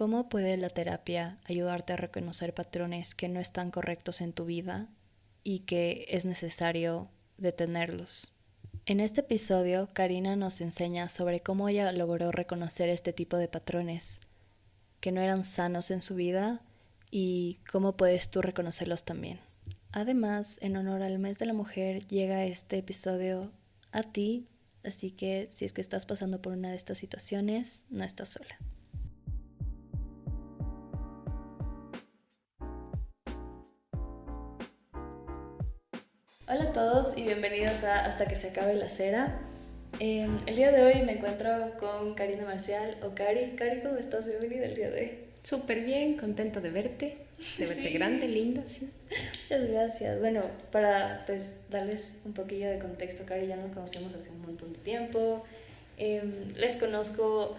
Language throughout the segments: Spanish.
¿Cómo puede la terapia ayudarte a reconocer patrones que no están correctos en tu vida y que es necesario detenerlos? En este episodio, Karina nos enseña sobre cómo ella logró reconocer este tipo de patrones que no eran sanos en su vida y cómo puedes tú reconocerlos también. Además, en honor al mes de la mujer, llega este episodio a ti, así que si es que estás pasando por una de estas situaciones, no estás sola. Hola a todos y bienvenidos a Hasta que se acabe la cera. El día de hoy me encuentro con Karina Marcial o Cari. Cari, ¿cómo estás? Bienvenida el día de hoy. Súper bien, contenta de verte Sí. grande, linda, sí. Muchas gracias. Bueno, para darles un poquillo de contexto, Cari, ya nos conocemos hace un montón de tiempo. Les conozco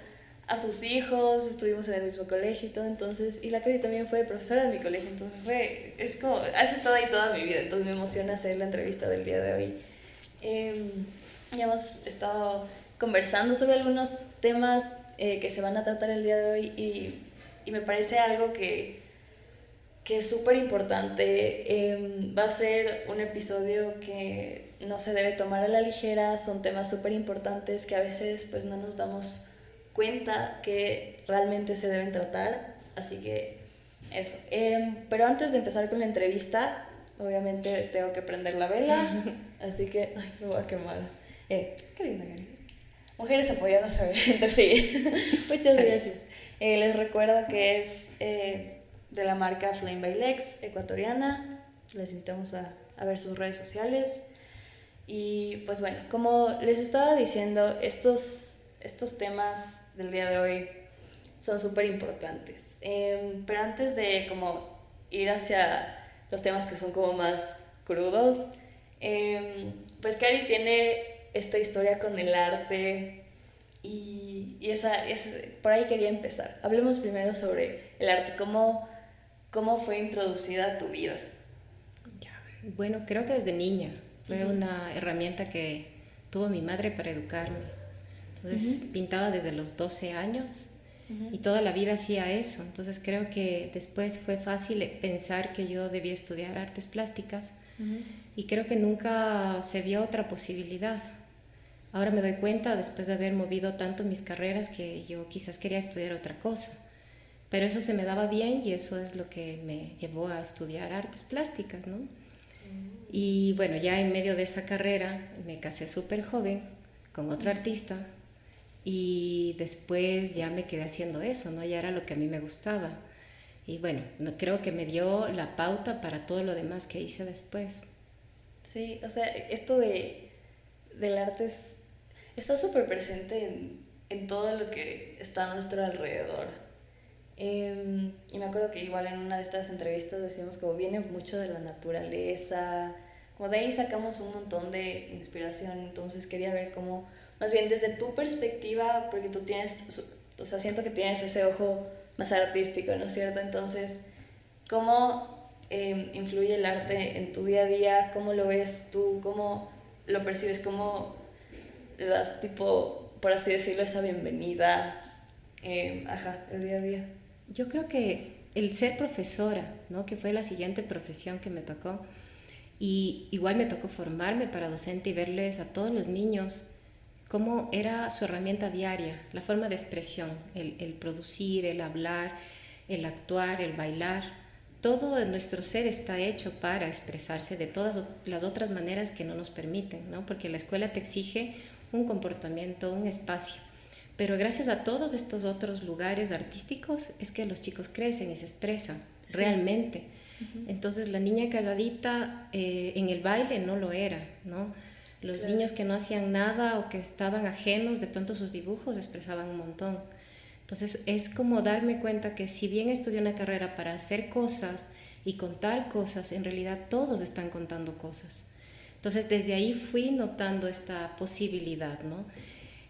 a sus hijos, estuvimos en el mismo colegio y todo, entonces, y la Cari también fue profesora de mi colegio, entonces es como, has estado ahí toda mi vida, entonces me emociona hacer la entrevista del día de hoy. Ya hemos estado conversando sobre algunos temas que se van a tratar el día de hoy y me parece algo que es súper importante. Va a ser un episodio que no se debe tomar a la ligera, son temas súper importantes que a veces pues no nos damos cuenta que realmente se deben tratar, así que eso. Pero antes de empezar con la entrevista, obviamente tengo que prender la vela, así que ay, me voy a quemar. Qué linda, Gary. Mujeres apoyándose entre sí. Muchas gracias. Les recuerdo que es de la marca Flame by Lex, ecuatoriana. Les invitamos a ver sus redes sociales. Y pues bueno, como les estaba diciendo, estos temas del día de hoy son súper importantes. Pero antes de como ir hacia los temas que son como más crudos, pues Cari tiene esta historia con el arte y por ahí quería empezar. Hablemos primero sobre el arte, cómo fue introducida a tu vida. Bueno, creo que desde niña fue una herramienta que tuvo mi madre para educarme. Entonces pintaba desde los 12 años y toda la vida hacía eso. Entonces creo que después fue fácil pensar que yo debía estudiar artes plásticas y creo que nunca se vio otra posibilidad. Ahora me doy cuenta, después de haber movido tanto mis carreras, que yo quizás quería estudiar otra cosa. Pero eso se me daba bien y eso es lo que me llevó a estudiar artes plásticas, ¿no? Y bueno, ya en medio de esa carrera me casé súper joven con otro artista y después ya me quedé haciendo eso, ¿no? Ya era lo que a mí me gustaba. Y bueno, creo que me dio la pauta para todo lo demás que hice después. Sí, o sea, esto del arte está súper presente en todo lo que está a nuestro alrededor. Y me acuerdo que igual en una de estas entrevistas decíamos como viene mucho de la naturaleza, como de ahí sacamos un montón de inspiración, entonces quería ver cómo, más bien desde tu perspectiva, porque tú tienes, o sea, siento que tienes ese ojo más artístico, ¿no es cierto? Entonces, ¿cómo influye el arte en tu día a día? ¿Cómo lo ves tú? ¿Cómo lo percibes? ¿Cómo le das tipo, por así decirlo, esa bienvenida, el día a día? Yo creo que el ser profesora, ¿no? Que fue la siguiente profesión que me tocó, y igual me tocó formarme para docente y verles a todos los niños cómo era su herramienta diaria, la forma de expresión, el producir, el hablar, el actuar, el bailar. Todo nuestro ser está hecho para expresarse de todas las otras maneras que no nos permiten, ¿no? Porque la escuela te exige un comportamiento, un espacio. Pero gracias a todos estos otros lugares artísticos es que los chicos crecen y se expresan realmente. Entonces la niña calladita en el baile no lo era, ¿no? Los niños que no hacían nada o que estaban ajenos, de pronto sus dibujos expresaban un montón. Entonces es como darme cuenta que si bien estudié una carrera para hacer cosas y contar cosas, en realidad todos están contando cosas. Entonces desde ahí fui notando esta posibilidad, ¿no?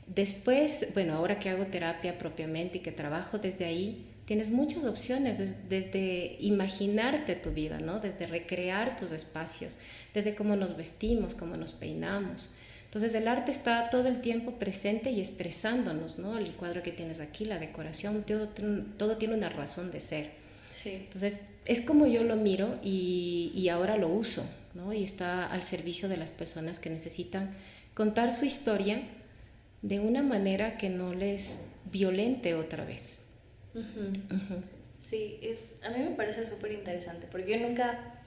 Después, bueno, ahora que hago terapia propiamente y que trabajo desde ahí, tienes muchas opciones, desde imaginarte tu vida, ¿no? Desde recrear tus espacios, desde cómo nos vestimos, cómo nos peinamos, Entonces el arte está todo el tiempo presente y expresándonos, ¿no? El cuadro que tienes aquí, la decoración, todo tiene una razón de ser. Sí. Entonces es como yo lo miro y ahora lo uso, ¿no? Y está al servicio de las personas que necesitan contar su historia de una manera que no les violente otra vez. Sí, a mí me parece súper interesante, porque yo nunca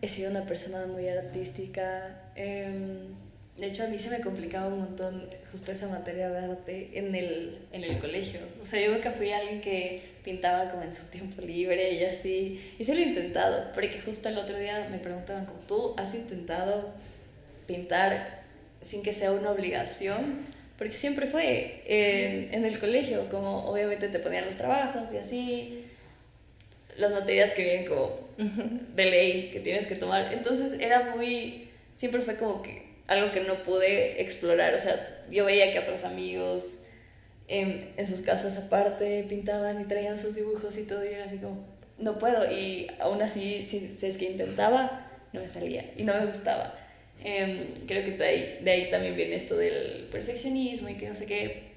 he sido una persona muy artística. De hecho, a mí se me complicaba un montón justo esa materia de arte en el colegio. O sea, yo nunca fui alguien que pintaba como en su tiempo libre y así. Y sí lo he intentado, porque justo el otro día me preguntaban como, ¿tú has intentado pintar sin que sea una obligación? Porque siempre fue en el colegio, como obviamente te ponían los trabajos y así, las materias que vienen como de ley que tienes que tomar. Entonces siempre fue como que algo que no pude explorar. O sea, yo veía que otros amigos en sus casas aparte pintaban y traían sus dibujos y todo, y era así como, no puedo. Y aún así, si es que intentaba, no me salía y no me gustaba. Creo que de ahí también viene esto del perfeccionismo y que no sé qué,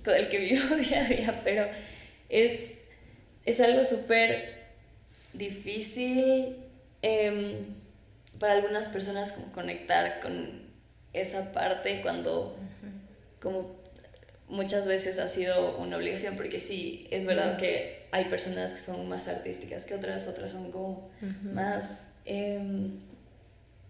con el que vivo día a día, pero es algo súper difícil para algunas personas como conectar con esa parte cuando como muchas veces ha sido una obligación, porque sí, es verdad que hay personas que son más artísticas que otras son como más,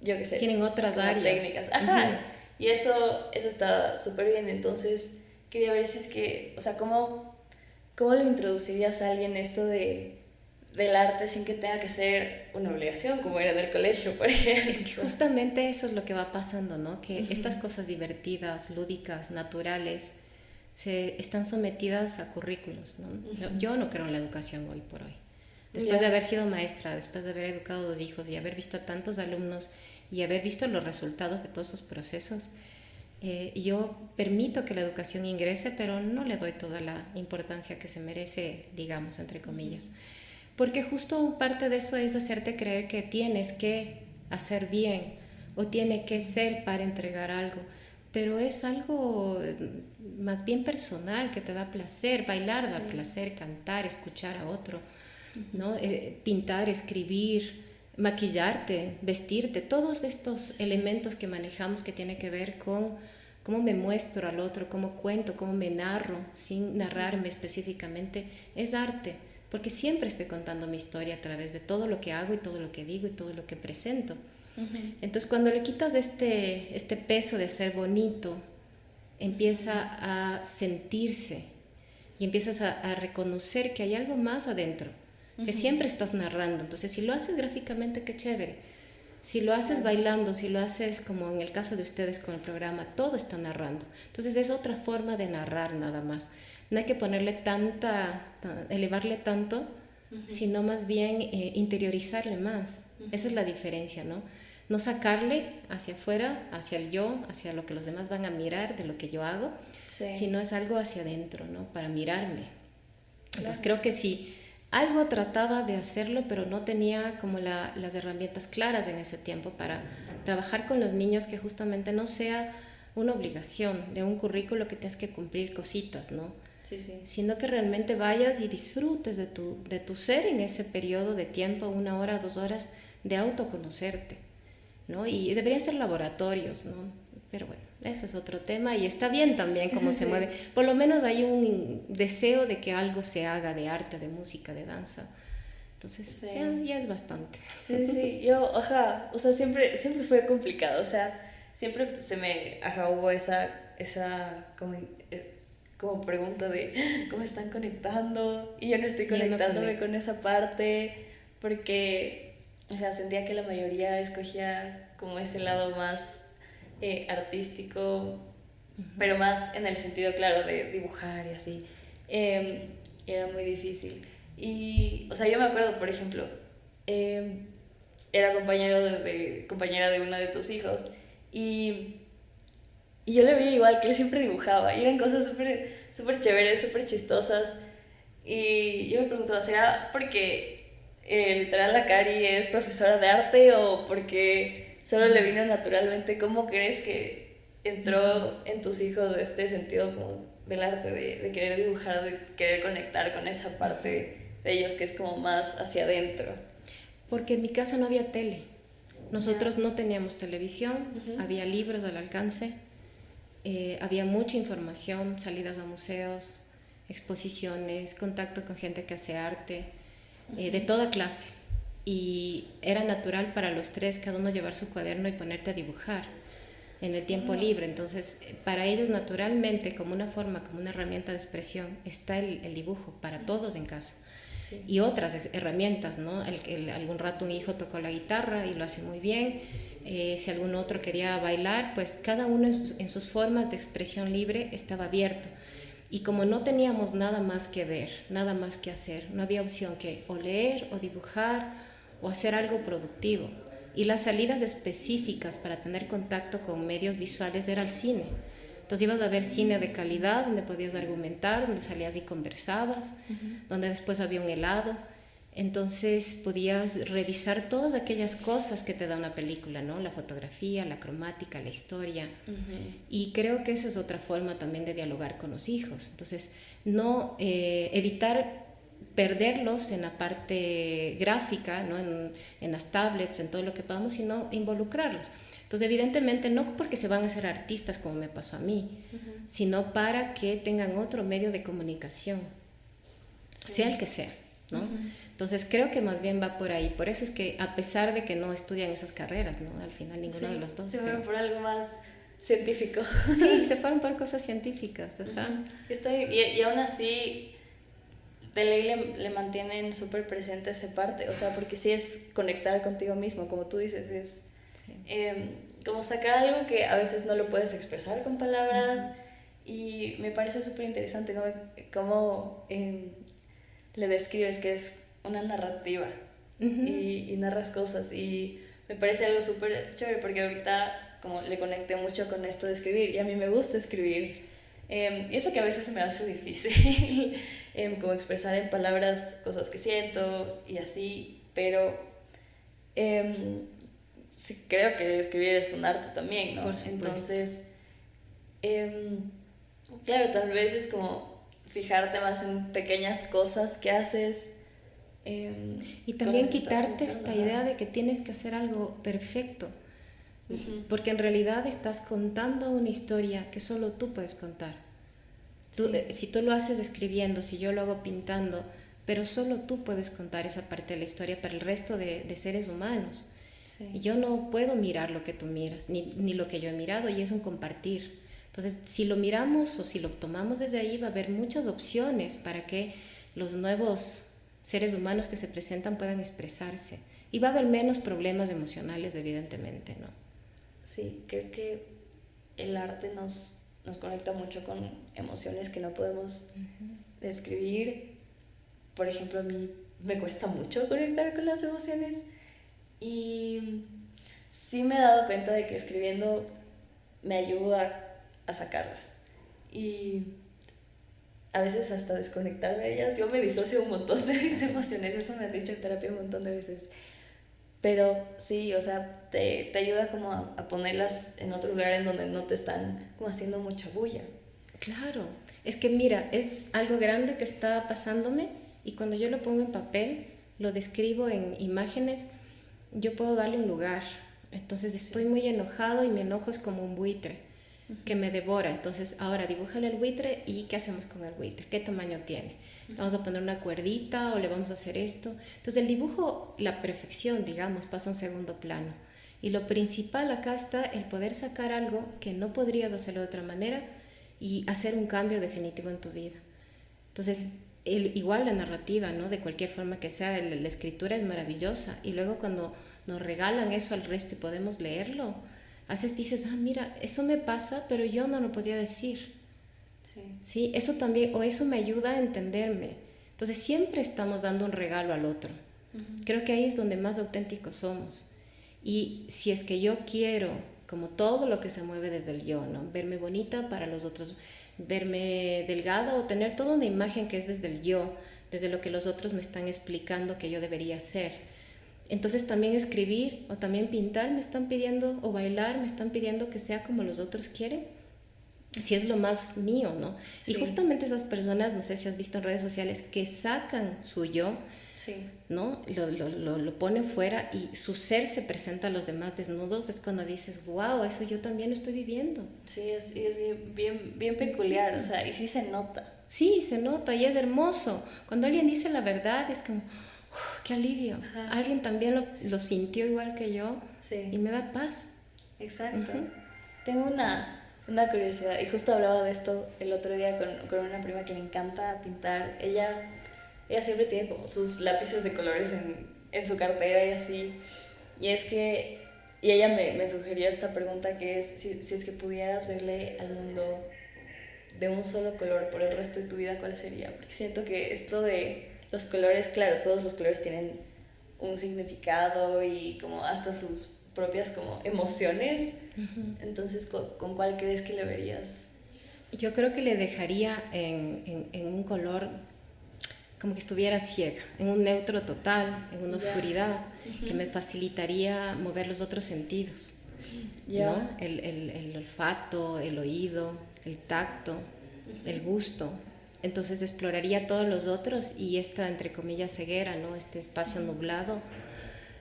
yo qué sé, tienen otras áreas, técnicas. Ajá, y eso está súper bien. Entonces quería ver si es que, o sea, ¿cómo le introducirías a alguien esto del arte sin que tenga que ser una obligación, como era en el colegio, por ejemplo? Es que justamente eso es lo que va pasando, ¿no? Que estas cosas divertidas, lúdicas, naturales, están sometidas a currículos, ¿no? Yo no creo en la educación hoy por hoy. Después de haber sido maestra, después de haber educado 2 hijos y haber visto a tantos alumnos y haber visto los resultados de todos esos procesos, yo permito que la educación ingrese, pero no le doy toda la importancia que se merece, digamos, entre comillas. Porque justo parte de eso es hacerte creer que tienes que hacer bien o tiene que ser para entregar algo. Pero es algo más bien personal, que te da placer. Bailar da placer, cantar, escuchar a otro, ¿no? Pintar, escribir, maquillarte, vestirte, todos estos elementos que manejamos que tiene que ver con cómo me muestro al otro, cómo cuento, cómo me narro, sin narrarme específicamente, es arte. Porque siempre estoy contando mi historia a través de todo lo que hago y todo lo que digo y todo lo que presento. Entonces cuando le quitas este peso de ser bonito, empieza a sentirse y empiezas a reconocer que hay algo más adentro, que siempre estás narrando. Entonces si lo haces gráficamente, qué chévere. Si lo haces bailando, si lo haces como en el caso de ustedes con el programa, todo está narrando. Entonces es otra forma de narrar nada más. No hay que ponerle elevarle tanto, sino más bien interiorizarle más. Esa es la diferencia, ¿no? No sacarle hacia afuera, hacia el yo, hacia lo que los demás van a mirar de lo que yo hago, sino es algo hacia adentro, ¿no? Para mirarme. Entonces creo que sí, algo trataba de hacerlo, pero no tenía como las herramientas claras en ese tiempo para trabajar con los niños, que justamente no sea una obligación de un currículo que tienes que cumplir cositas, ¿no? Sino que realmente vayas y disfrutes de tu ser en ese periodo de tiempo, 1 hora, 2 horas, de autoconocerte, ¿no? Y deberían ser laboratorios, ¿no? Pero bueno, eso es otro tema y está bien también cómo se mueve. Por lo menos hay un deseo de que algo se haga de arte, de música, de danza. Entonces, ya es bastante. Sí, yo, o sea, siempre fue complicado, o sea, siempre hubo esa como pregunta de cómo están conectando, y yo no estoy conectándome con esa parte, porque, o sea, sentía que la mayoría escogía como ese lado más artístico, pero más en el sentido, claro, de dibujar y así. Era muy difícil. Y, o sea, yo me acuerdo, por ejemplo, era compañera de uno de tus hijos, y yo le veía igual, que él siempre dibujaba, y eran cosas súper chéveres, súper chistosas. Y yo me preguntaba, ¿será porque literal la Cari es profesora de arte, o porque solo le vino naturalmente. ¿Cómo crees que entró en tus hijos este sentido como del arte, de querer dibujar, de querer conectar con esa parte de ellos que es como más hacia adentro? Porque en mi casa no había tele. Nosotros no teníamos televisión, había libros al alcance, había mucha información, salidas a museos, exposiciones, contacto con gente que hace arte, de toda clase. Y era natural para los tres cada uno llevar su cuaderno y ponerte a dibujar en el tiempo libre. Entonces, para ellos naturalmente, como una forma, como una herramienta de expresión, está el dibujo para todos en casa. Y otras herramientas, ¿no? Algún rato un hijo tocó la guitarra y lo hace muy bien. Si algún otro quería bailar, pues cada uno en sus formas de expresión libre estaba abierto. Y como no teníamos nada más que ver, nada más que hacer, no había opción que o leer o dibujar o hacer algo productivo. Y las salidas específicas para tener contacto con medios visuales era el cine. Entonces ibas a ver cine de calidad, donde podías argumentar, donde salías y conversabas, donde después había un helado. Entonces podías revisar todas aquellas cosas que te da una película, ¿no? La fotografía, la cromática, la historia. Y creo que esa es otra forma también de dialogar con los hijos. Entonces, no evitar perderlos en la parte gráfica, ¿no? En las tablets, en todo lo que podamos, sino involucrarlos. Entonces, evidentemente, no porque se van a hacer artistas como me pasó a mí, sino para que tengan otro medio de comunicación, sea el que sea, ¿no? Entonces, creo que más bien va por ahí. Por eso es que, a pesar de que no estudian esas carreras, ¿no? Al final, ninguno de los dos. Se fueron por algo más científico. Sí, se fueron por cosas científicas. Y aún así, de ley le mantienen súper presente esa parte, o sea, porque sí es conectar contigo mismo, como tú dices, es como sacar algo que a veces no lo puedes expresar con palabras. Y me parece súper interesante, ¿no? Cómo le describes que es una narrativa y narras cosas, y me parece algo súper chévere porque ahorita como le conecté mucho con esto de escribir y a mí me gusta escribir. Y eso que a veces se me hace difícil, como expresar en palabras cosas que siento y así, pero sí, creo que escribir es un arte también, ¿no? Por supuesto. Entonces, claro, tal vez es como fijarte más en pequeñas cosas que haces. Y también quitarte esta idea de que tienes que hacer algo perfecto. Porque en realidad estás contando una historia que solo tú puedes contar. Si tú lo haces escribiendo, si yo lo hago pintando, pero solo tú puedes contar esa parte de la historia para el resto de seres humanos. Y yo no puedo mirar lo que tú miras, ni lo que yo he mirado, y es un compartir. Entonces, si lo miramos o si lo tomamos desde ahí, va a haber muchas opciones para que los nuevos seres humanos que se presentan puedan expresarse. Y va a haber menos problemas emocionales, evidentemente, ¿no? Sí, creo que el arte nos conecta mucho con emociones que no podemos describir. Por ejemplo, a mí me cuesta mucho conectar con las emociones y sí me he dado cuenta de que escribiendo me ayuda a sacarlas y a veces hasta desconectarme de ellas. Yo me disocio un montón de mis emociones, eso me han dicho en terapia un montón de veces. Pero sí, o sea, te ayuda como a ponerlas en otro lugar en donde no te están como haciendo mucha bulla. Claro, es que mira, es algo grande que está pasándome y cuando yo lo pongo en papel, lo describo en imágenes, yo puedo darle un lugar. Entonces estoy muy enojado y mi enojo es como un buitre que me devora. Entonces ahora dibújale el buitre y ¿qué hacemos con el buitre? ¿Qué tamaño tiene? ¿Vamos a poner una cuerdita o le vamos a hacer esto? Entonces el dibujo, la perfección, digamos, pasa a un segundo plano. Y lo principal acá está el poder sacar algo que no podrías hacerlo de otra manera y hacer un cambio definitivo en tu vida. Entonces, igual la narrativa, ¿no? De cualquier forma que sea, la escritura es maravillosa. Y luego cuando nos regalan eso al resto y podemos leerlo, a veces dices, mira, eso me pasa, pero yo no lo podía decir. Sí, eso también, o eso me ayuda a entenderme. Entonces siempre estamos dando un regalo al otro. Creo que ahí es donde más auténticos somos. Y si es que yo quiero, como todo lo que se mueve desde el yo, ¿no? Verme bonita para los otros, verme delgada o tener toda una imagen que es desde el yo, desde lo que los otros me están explicando que yo debería ser. Entonces también escribir o también pintar me están pidiendo, o bailar me están pidiendo que sea como los otros quieren, si es lo más mío, ¿no? Sí. Y justamente esas personas, no sé si has visto en redes sociales, que sacan su yo, Sí. ¿no? Lo ponen fuera y su ser se presenta a los demás desnudos, es cuando dices, wow, eso yo también lo estoy viviendo. Sí, es bien peculiar, o sea, y sí se nota. Sí, se nota y es hermoso. Cuando alguien dice la verdad es como, qué alivio. Ajá. Alguien también lo sintió igual que yo Sí. y me da paz. Exacto. Tengo una curiosidad, y justo hablaba de esto el otro día con una prima que le encanta pintar. Ella siempre tiene como sus lápices de colores en su cartera y así. Y es que, y ella me sugirió esta pregunta que es, si es que pudieras verle al mundo de un solo color por el resto de tu vida, ¿cuál sería? Porque siento que esto de los colores, claro, todos los colores tienen un significado y como hasta sus propias como emociones. Entonces, ¿con cuál crees que le verías? Yo creo que le dejaría en un color como que estuviera ciega, en un neutro total, en una oscuridad, que me facilitaría mover los otros sentidos, ¿no? El olfato, el oído, el tacto, el gusto. Entonces exploraría todos los otros y esta, entre comillas, ceguera, ¿no? Este espacio nublado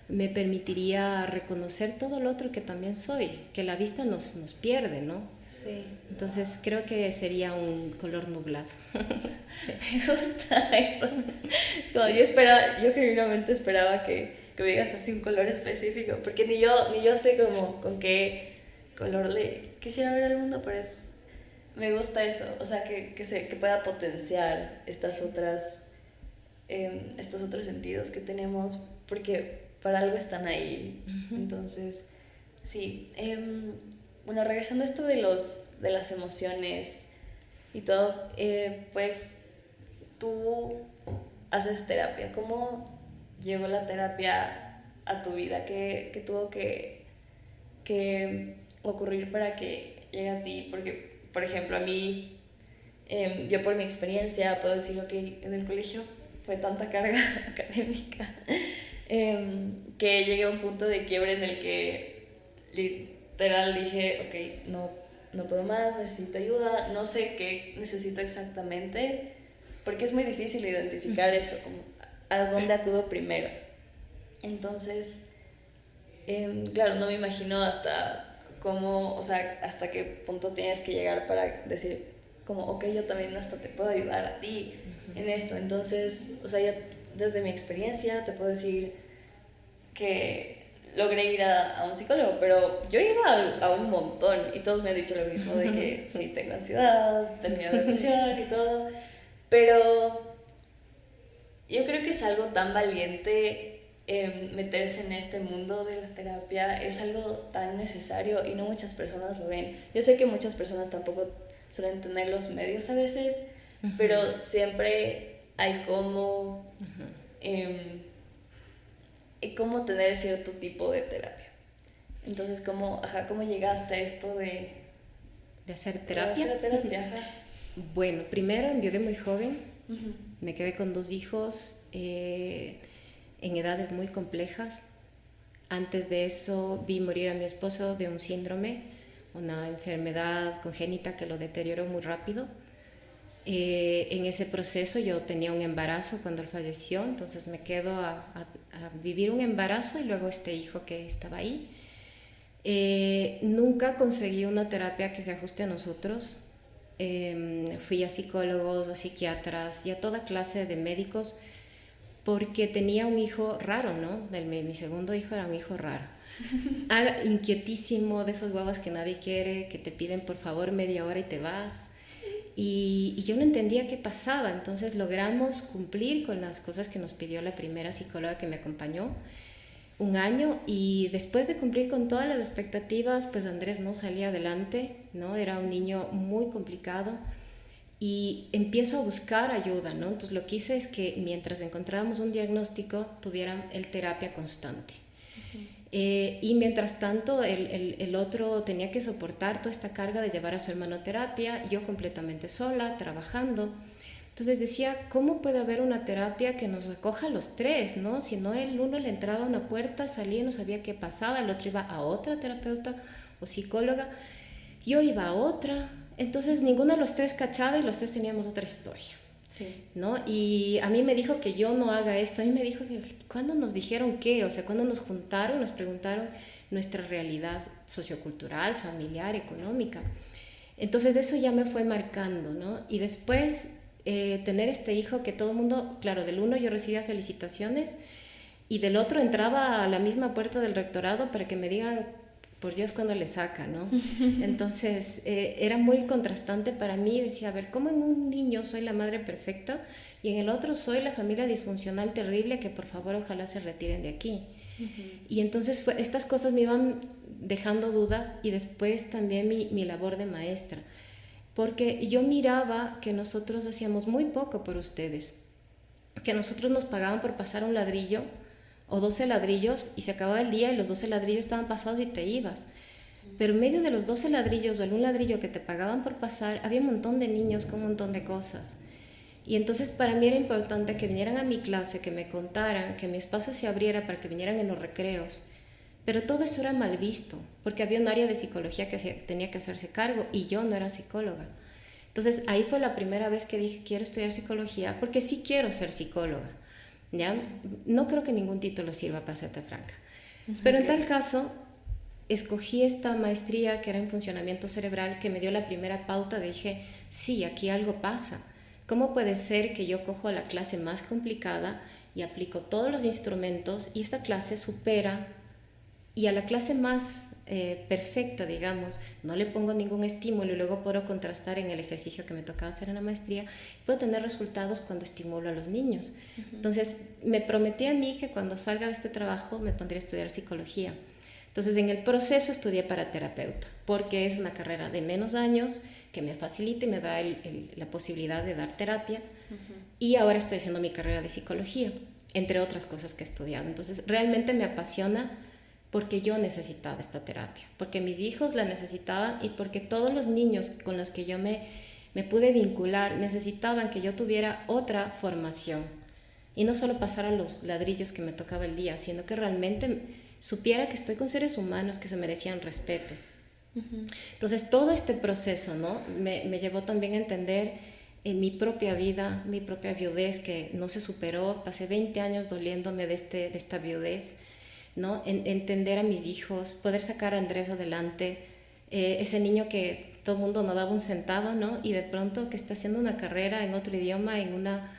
me permitiría reconocer todo lo otro que también soy, que la vista nos pierde, ¿no? Sí. Entonces creo que sería un color nublado. Sí. Me gusta eso. Es como yo genuinamente esperaba que me digas así un color específico, porque ni yo sé como con qué color le quisiera ver al mundo, pero me gusta eso, o sea, que pueda potenciar estos otros sentidos que tenemos, porque para algo están ahí. Entonces, sí. Bueno, regresando a esto de las emociones y todo, pues tú haces terapia. ¿Cómo llegó la terapia a tu vida? ¿Qué tuvo que ocurrir para que llegue a ti? Porque, por ejemplo, a mí, yo por mi experiencia puedo decir que en el colegio fue tanta carga académica que llegué a un punto de quiebre en el que literal dije, ok, no puedo más, necesito ayuda, no sé qué necesito exactamente, porque es muy difícil identificar eso, como a dónde acudo primero. Entonces, claro, no me imagino hasta qué punto tienes que llegar para decir, como, ok, yo también hasta te puedo ayudar a ti en esto. Entonces, o sea, ya desde mi experiencia te puedo decir que logré ir a un psicólogo, pero yo he ido a un montón y todos me han dicho lo mismo, de que sí, tengo ansiedad, tenía depresión y todo, pero yo creo que es algo tan valiente meterse en este mundo de la terapia, es algo tan necesario y no muchas personas lo ven. Yo sé que muchas personas tampoco suelen tener los medios a veces, pero siempre hay cómo tener cierto tipo de terapia. Entonces, ¿cómo llegaste a esto de hacer terapia? De hacer terapia, ajá. Bueno, primero enviudé muy joven, me quedé con 2 hijos en edades muy complejas. Antes de eso vi morir a mi esposo de un síndrome, una enfermedad congénita que lo deterioró muy rápido. En ese proceso yo tenía un embarazo cuando él falleció, entonces me quedo a vivir un embarazo y luego este hijo que estaba ahí. Nunca conseguí una terapia que se ajuste a nosotros. Fui a psicólogos, a psiquiatras y a toda clase de médicos porque tenía un hijo raro, ¿no? Mi segundo hijo era un hijo raro. Inquietísimo, de esos huevos que nadie quiere, que te piden por favor media hora y te vas. Y yo no entendía qué pasaba, entonces logramos cumplir con las cosas que nos pidió la primera psicóloga que me acompañó 1 año, y después de cumplir con todas las expectativas, pues Andrés no salía adelante, ¿no? Era un niño muy complicado y empiezo a buscar ayuda, ¿no? Entonces lo que hice es que mientras encontrábamos un diagnóstico tuviera él terapia constante. Y mientras tanto el otro tenía que soportar toda esta carga de llevar a su hermano a terapia, yo completamente sola, trabajando. Entonces decía, ¿cómo puede haber una terapia que nos acoja a los tres, ¿no? Si no, el uno le entraba a una puerta, salía y no sabía qué pasaba, el otro iba a otra terapeuta o psicóloga, yo iba a otra, entonces ninguno de los tres cachaba y los tres teníamos otra historia. Sí. ¿No? Y a mí me dijo que yo no haga esto, a mí me dijo que cuando nos dijeron qué, o sea, cuando nos juntaron, nos preguntaron nuestra realidad sociocultural, familiar, económica. Entonces eso ya me fue marcando, ¿no? Y después tener este hijo que todo el mundo, claro, del uno yo recibía felicitaciones y del otro entraba a la misma puerta del rectorado para que me digan, por Dios, cuándo le saca, ¿no? Entonces era muy contrastante para mí, decía, a ver, ¿cómo en un niño soy la madre perfecta y en el otro soy la familia disfuncional terrible que por favor ojalá se retiren de aquí? Y entonces estas cosas me iban dejando dudas y después también mi labor de maestra, porque yo miraba que nosotros hacíamos muy poco por ustedes, que nosotros nos pagaban por pasar un ladrillo o 12 ladrillos y se acababa el día y los 12 ladrillos estaban pasados y te ibas. Pero en medio de los 12 ladrillos o algún ladrillo que te pagaban por pasar, había un montón de niños con un montón de cosas. Y entonces para mí era importante que vinieran a mi clase, que me contaran, que mi espacio se abriera para que vinieran en los recreos. Pero todo eso era mal visto, porque había un área de psicología que tenía que hacerse cargo y yo no era psicóloga. Entonces ahí fue la primera vez que dije, quiero estudiar psicología, porque sí quiero ser psicóloga. ¿Ya? No creo que ningún título sirva, para serte franca. Pero en tal caso, escogí esta maestría que era en funcionamiento cerebral, que me dio la primera pauta. Dije, sí, aquí algo pasa. ¿Cómo puede ser que yo cojo la clase más complicada y aplico todos los instrumentos y esta clase supera, y a la clase más perfecta, digamos, no le pongo ningún estímulo y luego puedo contrastar en el ejercicio que me tocaba hacer en la maestría, puedo tener resultados cuando estimulo a los niños? Entonces me prometí a mí que cuando salga de este trabajo me pondría a estudiar psicología. Entonces en el proceso estudié para terapeuta, porque es una carrera de menos años que me facilita y me da la posibilidad de dar terapia. Y ahora estoy haciendo mi carrera de psicología, entre otras cosas que he estudiado. Entonces realmente me apasiona porque yo necesitaba esta terapia, porque mis hijos la necesitaban y porque todos los niños con los que yo me pude vincular necesitaban que yo tuviera otra formación y no solo pasara los ladrillos que me tocaba el día, sino que realmente supiera que estoy con seres humanos que se merecían respeto. Entonces todo este proceso, ¿no? me llevó también a entender en mi propia vida, mi propia viudez que no se superó. Pasé 20 años doliéndome de esta viudez, ¿no? Entender a mis hijos, poder sacar a Andrés adelante, ese niño que todo el mundo no daba un centavo, ¿no? Y de pronto que está haciendo una carrera en otro idioma, en una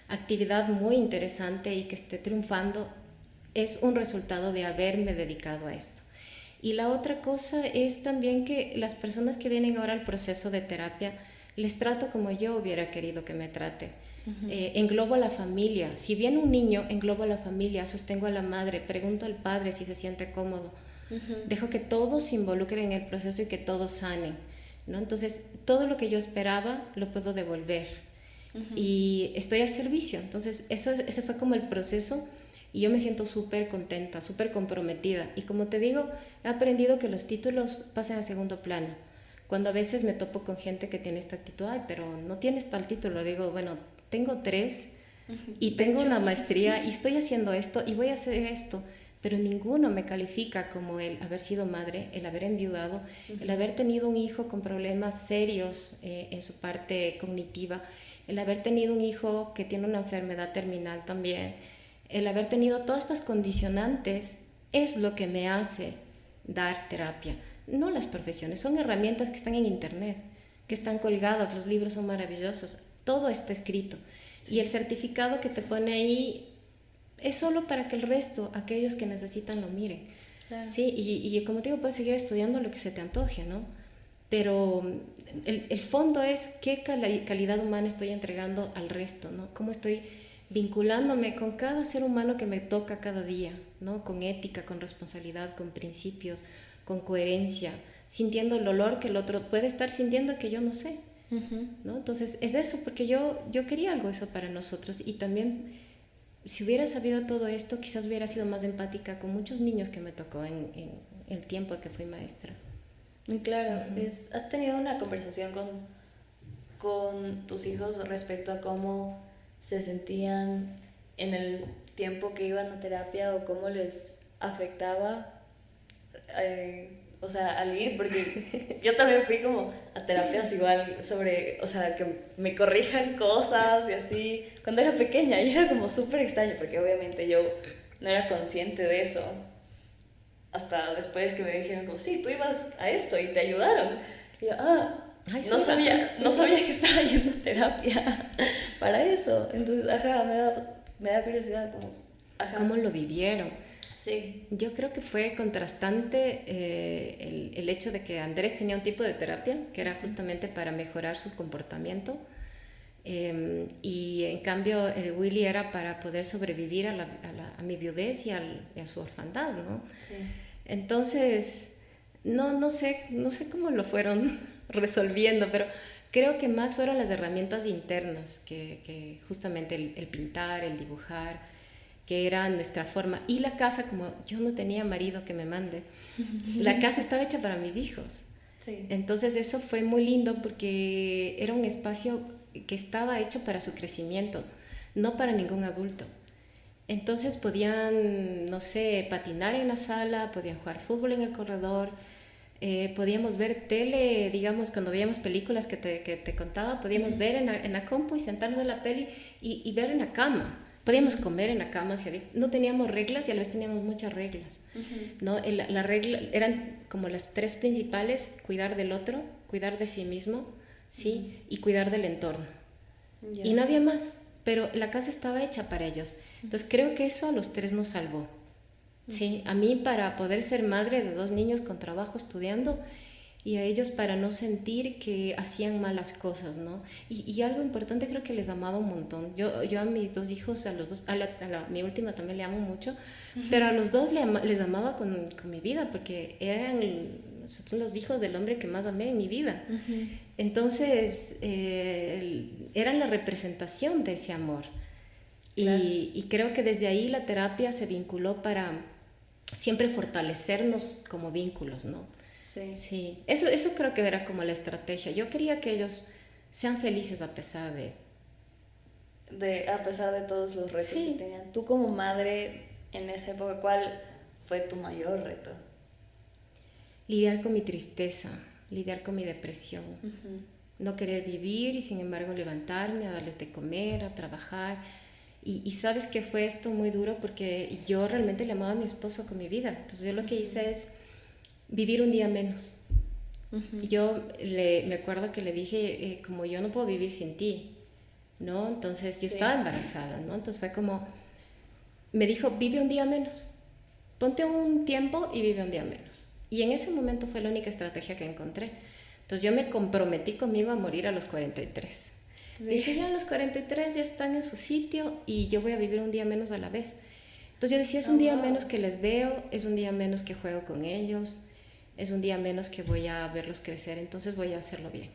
actividad muy interesante y que esté triunfando, es un resultado de haberme dedicado a esto. Y la otra cosa es también que las personas que vienen ahora al proceso de terapia, les trato como yo hubiera querido que me trate. Englobo a la familia. Si viene un niño, englobo a la familia, sostengo a la madre, pregunto al padre si se siente cómodo. Dejo que todos se involucren en el proceso y que todos sanen, ¿no? Entonces, todo lo que yo esperaba lo puedo devolver. Y estoy al servicio. Entonces, ese fue como el proceso y yo me siento súper contenta, súper comprometida. Y como te digo, he aprendido que los títulos pasan a segundo plano. Cuando a veces me topo con gente que tiene esta actitud, ay, pero no tienes tal título, digo, bueno, tengo 3 y tengo una maestría y estoy haciendo esto y voy a hacer esto, pero ninguno me califica como el haber sido madre, el haber enviudado, el haber tenido un hijo con problemas serios en su parte cognitiva, el haber tenido un hijo que tiene una enfermedad terminal también, el haber tenido todas estas condicionantes es lo que me hace dar terapia. No las profesiones, son herramientas que están en internet, que están colgadas, los libros son maravillosos, todo está escrito. Sí. Y el certificado que te pone ahí es solo para que el resto, aquellos que necesitan, lo miren. Claro. Sí, y como te digo, puedes seguir estudiando lo que se te antoje, ¿no? Pero el fondo es qué calidad humana estoy entregando al resto, ¿no? Cómo estoy vinculándome con cada ser humano que me toca cada día, ¿no? Con ética, con responsabilidad, con principios, con coherencia, sintiendo el olor que el otro puede estar sintiendo que yo no sé, ¿no? Entonces es eso, porque yo quería algo eso para nosotros y también si hubiera sabido todo esto quizás hubiera sido más empática con muchos niños que me tocó en el tiempo que fui maestra. Claro, has tenido una conversación con tus hijos respecto a cómo se sentían en el tiempo que iban a terapia o cómo les afectaba, o sea, al ir? Porque yo también fui como a terapias igual sobre, o sea, que me corrijan cosas y así, cuando era pequeña, y era como súper extraño, porque obviamente yo no era consciente de eso, hasta después que me dijeron como, sí, tú ibas a esto y te ayudaron. Y yo, Ay, no sabía que estaba yendo a terapia para eso. Entonces, ajá, me da curiosidad como, ajá. ¿Cómo lo vivieron? Sí. Yo creo que fue contrastante el hecho de que Andrés tenía un tipo de terapia que era justamente para mejorar su comportamiento, y en cambio el Willy era para poder sobrevivir a mi viudez y a su orfandad, ¿no? Sí. Entonces, no sé cómo lo fueron resolviendo, pero creo que más fueron las herramientas internas que justamente el pintar, el dibujar, que era nuestra forma. Y la casa, como yo no tenía marido que me mande, la casa estaba hecha para mis hijos. Sí. Entonces eso fue muy lindo porque era un espacio que estaba hecho para su crecimiento, no para ningún adulto. Entonces podían, no sé, patinar en la sala, podían jugar fútbol en el corredor, podíamos ver tele, digamos, cuando veíamos películas que te contaba, podíamos ver en la compu y sentarnos en la peli y ver en la cama. Podíamos comer en la cama, no teníamos reglas y a la vez teníamos muchas reglas, ¿no? La regla eran como las tres principales: cuidar del otro, cuidar de sí mismo, ¿sí? Y cuidar del entorno. Yeah. Y no había más, pero la casa estaba hecha para ellos. Entonces creo que eso a los tres nos salvó. Sí, a mí para poder ser madre de 2 niños con trabajo, estudiando, y a ellos para no sentir que hacían malas cosas, ¿no? Y algo importante, creo que les amaba un montón. Yo a mis 2 hijos, a los dos, mi última también le amo mucho, pero a los dos les amaba con mi vida, porque son los hijos del hombre que más amé en mi vida. Entonces, eran la representación de ese amor. Claro. Y creo que desde ahí la terapia se vinculó para siempre fortalecernos como vínculos, ¿no? Sí. Sí. Eso creo que era como la estrategia. Yo quería que ellos sean felices a pesar a pesar de todos los retos que tenían. Tú como madre en esa época, ¿cuál fue tu mayor reto? Lidiar con mi tristeza, lidiar con mi depresión. No querer vivir y sin embargo levantarme a darles de comer, a trabajar. Y sabes que fue esto muy duro porque yo realmente le amaba a mi esposo con mi vida. Entonces yo lo que hice es vivir un día menos. Yo me acuerdo que le dije, como yo no puedo vivir sin ti, ¿no? Entonces yo estaba embarazada, ¿no? Entonces fue como, me dijo, vive un día menos, ponte un tiempo y vive un día menos. Y en ese momento fue la única estrategia que encontré. Entonces yo me comprometí conmigo a morir a los 43. Sí. Dije, ya los 43 ya están en su sitio y yo voy a vivir un día menos a la vez. Entonces yo decía, es un día menos que les veo, es un día menos que juego con ellos, es un día menos que voy a verlos crecer, entonces voy a hacerlo bien.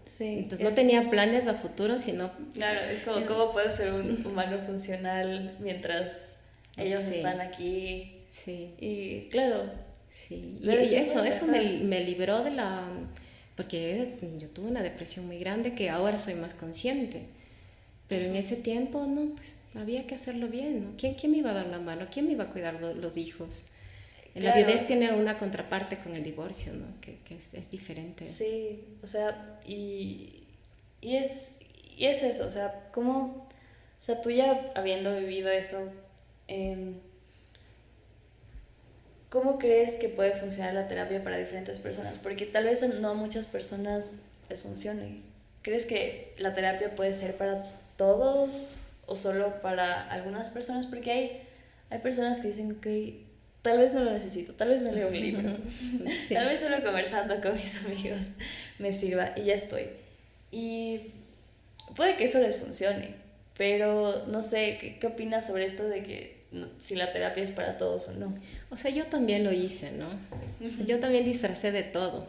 Sí, entonces no tenía planes a futuro, sino... Claro, es como cómo puede ser un humano funcional mientras ellos están aquí. Sí. Y claro. Sí, y eso me libró de la... Porque yo tuve una depresión muy grande que ahora soy más consciente. Pero en ese tiempo, no, pues había que hacerlo bien, ¿no? ¿Quién me iba a dar la mano? ¿Quién me iba a cuidar los hijos? Claro. La viudez tiene una contraparte con el divorcio, ¿no? Que es diferente. Sí, o sea, y es eso, o sea, ¿cómo? O sea, tú ya habiendo vivido eso, ¿cómo crees que puede funcionar la terapia para diferentes personas? Porque tal vez no a muchas personas les funcione. ¿Crees que la terapia puede ser para todos o solo para algunas personas? Porque hay personas que dicen, ok, tal vez no lo necesito, tal vez me leo un libro, sí. Tal vez solo conversando con mis amigos me sirva y ya estoy. Y puede que eso les funcione, pero no sé, ¿qué opinas sobre esto de que si la terapia es para todos o no? O sea, yo también lo hice, ¿no? Yo también disfracé de todo.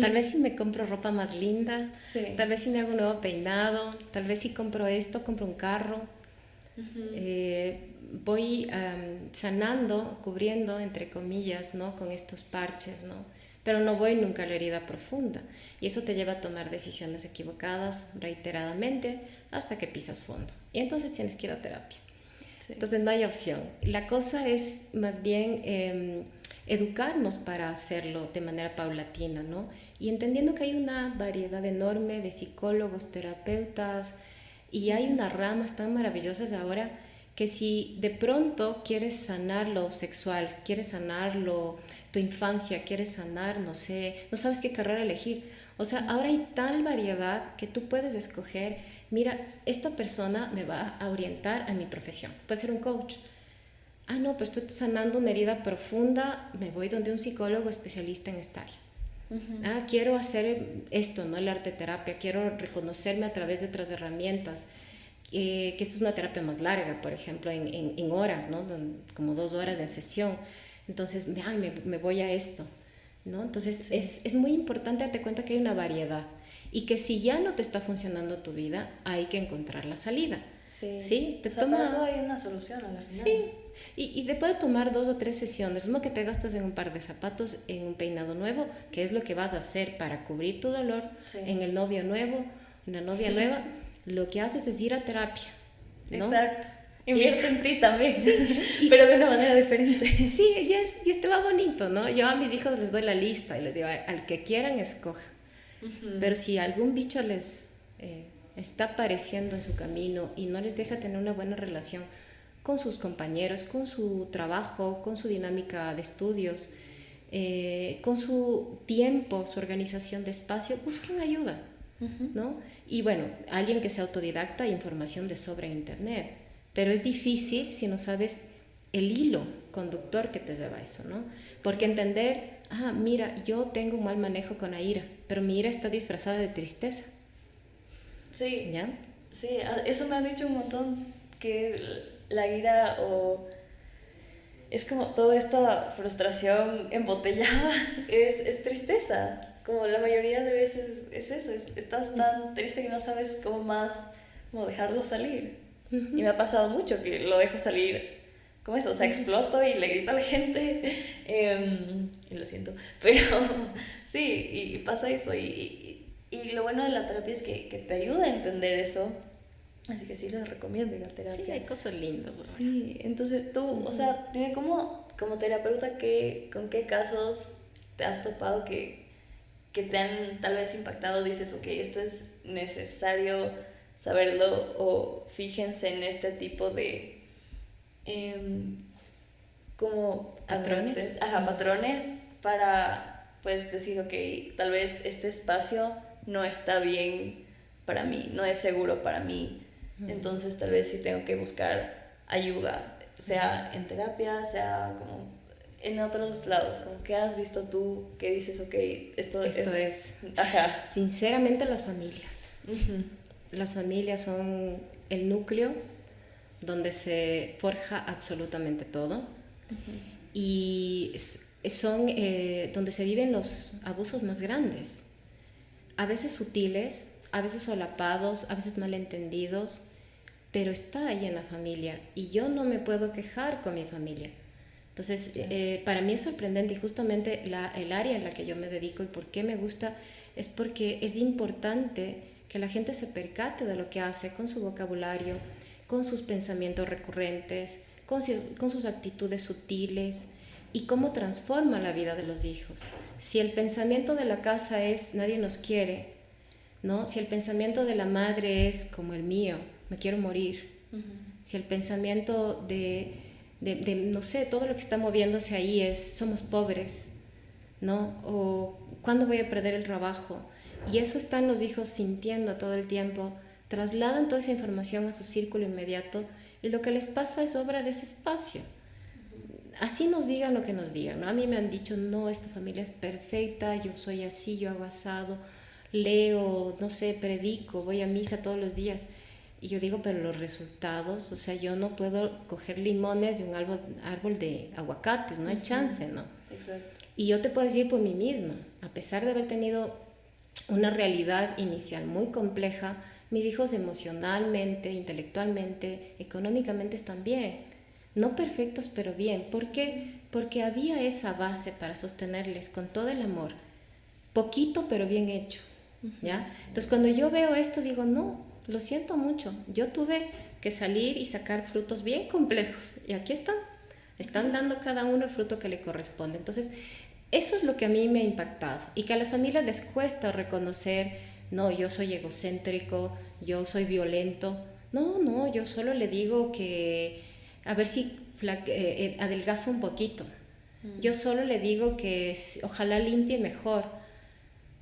Tal vez si me compro ropa más linda, tal vez si me hago un nuevo peinado, tal vez si compro esto, compro un carro. Voy sanando, cubriendo, entre comillas, ¿no? Con estos parches, ¿no? pero no voy nunca a la herida profunda. Y eso te lleva a tomar decisiones equivocadas reiteradamente hasta que pisas fondo. Y entonces tienes que ir a terapia. Sí. Entonces no hay opción. La cosa es más bien educarnos para hacerlo de manera paulatina, ¿no? Y entendiendo que hay una variedad enorme de psicólogos, terapeutas, y hay unas ramas tan maravillosas ahora que si de pronto quieres sanar lo sexual, quieres sanar tu infancia, quieres sanar, no sé, no sabes qué carrera elegir. O sea, ahora hay tal variedad que tú puedes escoger, mira, esta persona me va a orientar a mi profesión. Puede ser un coach. Ah, no, pues estoy sanando una herida profunda, me voy donde un psicólogo especialista en esta área. Ah, quiero hacer esto, ¿no? El arte terapia, quiero reconocerme a través de otras herramientas. Que esta es una terapia más larga, por ejemplo, en hora, ¿no? Como 2 horas de sesión. Entonces, me voy a esto, ¿no? Entonces, sí. es muy importante darte cuenta que hay una variedad y que si ya no te está funcionando tu vida, hay que encontrar la salida. Sí, ¿Sí? Para todo hay una solución a la final. Sí, y te puede tomar 2 o 3 sesiones, lo mismo que te gastas en un par de zapatos, en un peinado nuevo, que es lo que vas a hacer para cubrir tu dolor, sí. En el novio nuevo, una novia nueva, lo que haces es ir a terapia, ¿no? Exacto. Invierte en ti también, sí, pero de una manera diferente. Sí, y te va bonito, ¿no? Yo a mis hijos les doy la lista y les digo, al que quieran, escoja. Pero si algún bicho les está apareciendo en su camino y no les deja tener una buena relación con sus compañeros, con su trabajo, con su dinámica de estudios, con su tiempo, su organización de espacio, busquen ayuda, ¿no? Y bueno, alguien que sea autodidacta, hay información de sobra en internet, pero es difícil si no sabes el hilo conductor que te lleva a eso, ¿no? Porque entender, mira, yo tengo un mal manejo con la ira, pero mi ira está disfrazada de tristeza. Sí, ¿ya? Sí, eso me han dicho un montón, que la ira es como toda esta frustración embotellada, es tristeza. Como la mayoría de veces es eso, estás tan triste que no sabes cómo más, cómo dejarlo salir. Y me ha pasado mucho que lo dejo salir como eso, o sea, exploto y le grito a la gente, y lo siento, pero sí, y pasa eso, y lo bueno de la terapia es que te ayuda a entender eso, así que sí les recomiendo ir a terapia. Sí, hay cosas lindas, ¿no? Sí, entonces tú, o sea, dime como terapeuta, ¿con qué casos te has topado que te han tal vez impactado? Dices, ok, esto es necesario saberlo, o fíjense en este tipo de como patrones. Patrones para pues decir, ok, tal vez este espacio no está bien para mí, no es seguro para mí, entonces tal vez sí tengo que buscar ayuda, sea en terapia, sea como en otros lados, como que has visto tú que dices, ok, esto es. Ajá. Sinceramente, las familias. Las familias son el núcleo donde se forja absolutamente todo, y son donde se viven los abusos más grandes, a veces sutiles, a veces solapados, a veces malentendidos, pero está ahí en la familia y yo no me puedo quejar con mi familia. Entonces, para mí es sorprendente, y justamente el área en la que yo me dedico y por qué me gusta es porque es importante que la gente se percate de lo que hace con su vocabulario, con sus pensamientos recurrentes, con sus actitudes sutiles, y cómo transforma la vida de los hijos. Si el pensamiento de la casa es nadie nos quiere, ¿no? Si el pensamiento de la madre es como el mío, me quiero morir, si el pensamiento de no sé, todo lo que está moviéndose ahí es somos pobres, ¿no? O ¿cuándo voy a perder el trabajo? Y eso están los hijos sintiendo todo el tiempo, trasladan toda esa información a su círculo inmediato, y lo que les pasa es obra de ese espacio. Así nos digan lo que nos digan, ¿no? A mí me han dicho, no, esta familia es perfecta, yo soy así, yo hago asado, leo, no sé, predico, voy a misa todos los días. Y yo digo, pero los resultados, o sea, yo no puedo coger limones de un árbol de aguacates, no hay chance, ¿no? Exacto. Y yo te puedo decir por mí misma, a pesar de haber tenido una realidad inicial muy compleja, mis hijos emocionalmente, intelectualmente, económicamente están bien. no perfectos, pero bien. ¿Por qué? Porque había esa base para sostenerles con todo el amor, poquito pero bien hecho, ¿ya? Entonces cuando yo veo esto digo, no, lo siento mucho, yo tuve que salir y sacar frutos bien complejos y aquí están dando cada uno el fruto que le corresponde. Entonces eso es lo que a mí me ha impactado y que a las familias les cuesta reconocer, no, yo soy egocéntrico, yo soy violento. No, no, yo solo le digo que a ver si adelgaza un poquito. Yo solo le digo que ojalá limpie mejor.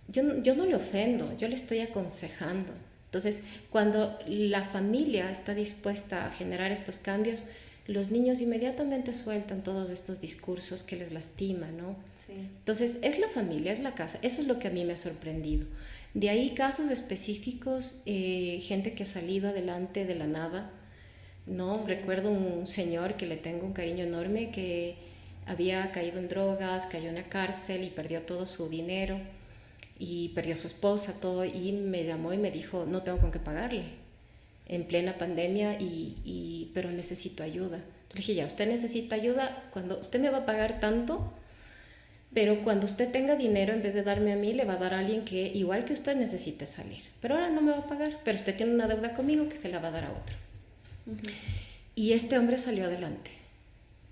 Yo no le ofendo, yo le estoy aconsejando. Entonces, cuando la familia está dispuesta a generar estos cambios, los niños inmediatamente sueltan todos estos discursos que les lastiman, ¿no? Sí. Entonces, es la familia, es la casa. Eso es lo que a mí me ha sorprendido. De ahí casos específicos, gente que ha salido adelante de la nada, ¿no? Sí. Recuerdo un señor que le tengo un cariño enorme que había caído en drogas, cayó en la cárcel y perdió todo su dinero y perdió a su esposa, todo, y me llamó y me dijo, no tengo con qué pagarle en plena pandemia, pero necesito ayuda. Entonces le dije, ya, usted necesita ayuda, cuando usted me va a pagar tanto, pero cuando usted tenga dinero, en vez de darme a mí, le va a dar a alguien que igual que usted necesite salir. Pero ahora no me va a pagar, pero usted tiene una deuda conmigo que se la va a dar a otro. Y este hombre salió adelante.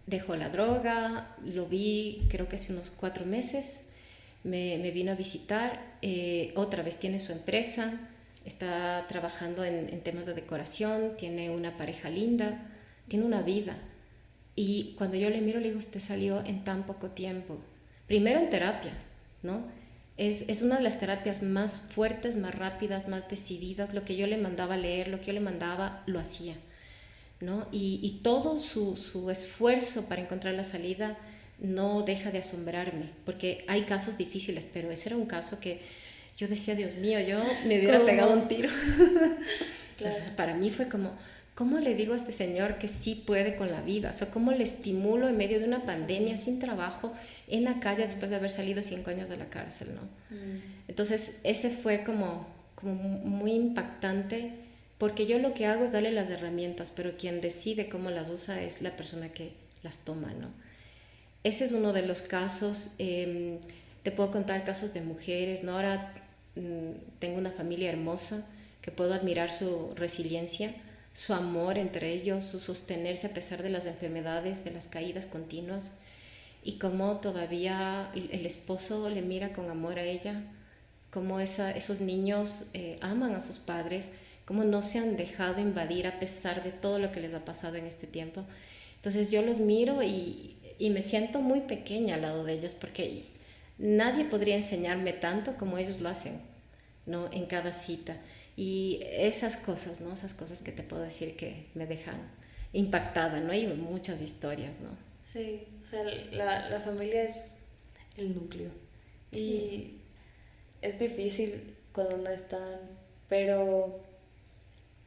Dejó la droga, lo vi creo que hace unos 4 meses, me vino a visitar, otra vez tiene su empresa, está trabajando en temas de decoración, tiene una pareja linda, tiene una vida. Y cuando yo le miro, le digo, usted salió en tan poco tiempo. Primero en terapia, ¿no? Es una de las terapias más fuertes, más rápidas, más decididas. Lo que yo le mandaba a leer, lo que yo le mandaba, lo hacía, ¿no? Y todo su esfuerzo para encontrar la salida no deja de asombrarme, porque hay casos difíciles, pero ese era un caso que yo decía, Dios mío, yo me hubiera pegado un tiro. Claro. O sea, para mí fue como, ¿cómo le digo a este señor que sí puede con la vida? O sea, ¿cómo le estimulo en medio de una pandemia, sin trabajo, en la calle después de haber salido 5 años de la cárcel, ¿no? Entonces, ese fue como muy impactante, porque yo lo que hago es darle las herramientas, pero quien decide cómo las usa es la persona que las toma, ¿no? Ese es uno de los casos. Te puedo contar casos de mujeres, ¿no? Ahora tengo una familia hermosa que puedo admirar su resiliencia, su amor entre ellos, su sostenerse a pesar de las enfermedades, de las caídas continuas, y cómo todavía el esposo le mira con amor a ella, cómo esos niños aman a sus padres, cómo no se han dejado invadir a pesar de todo lo que les ha pasado en este tiempo. Entonces yo los miro y me siento muy pequeña al lado de ellos, porque nadie podría enseñarme tanto como ellos lo hacen, ¿no? En cada cita. Y esas cosas, ¿no? Esas cosas que te puedo decir que me dejan impactada, ¿no? Hay muchas historias, ¿no? Sí, o sea, la familia es el núcleo. Sí. Y es difícil cuando no están, pero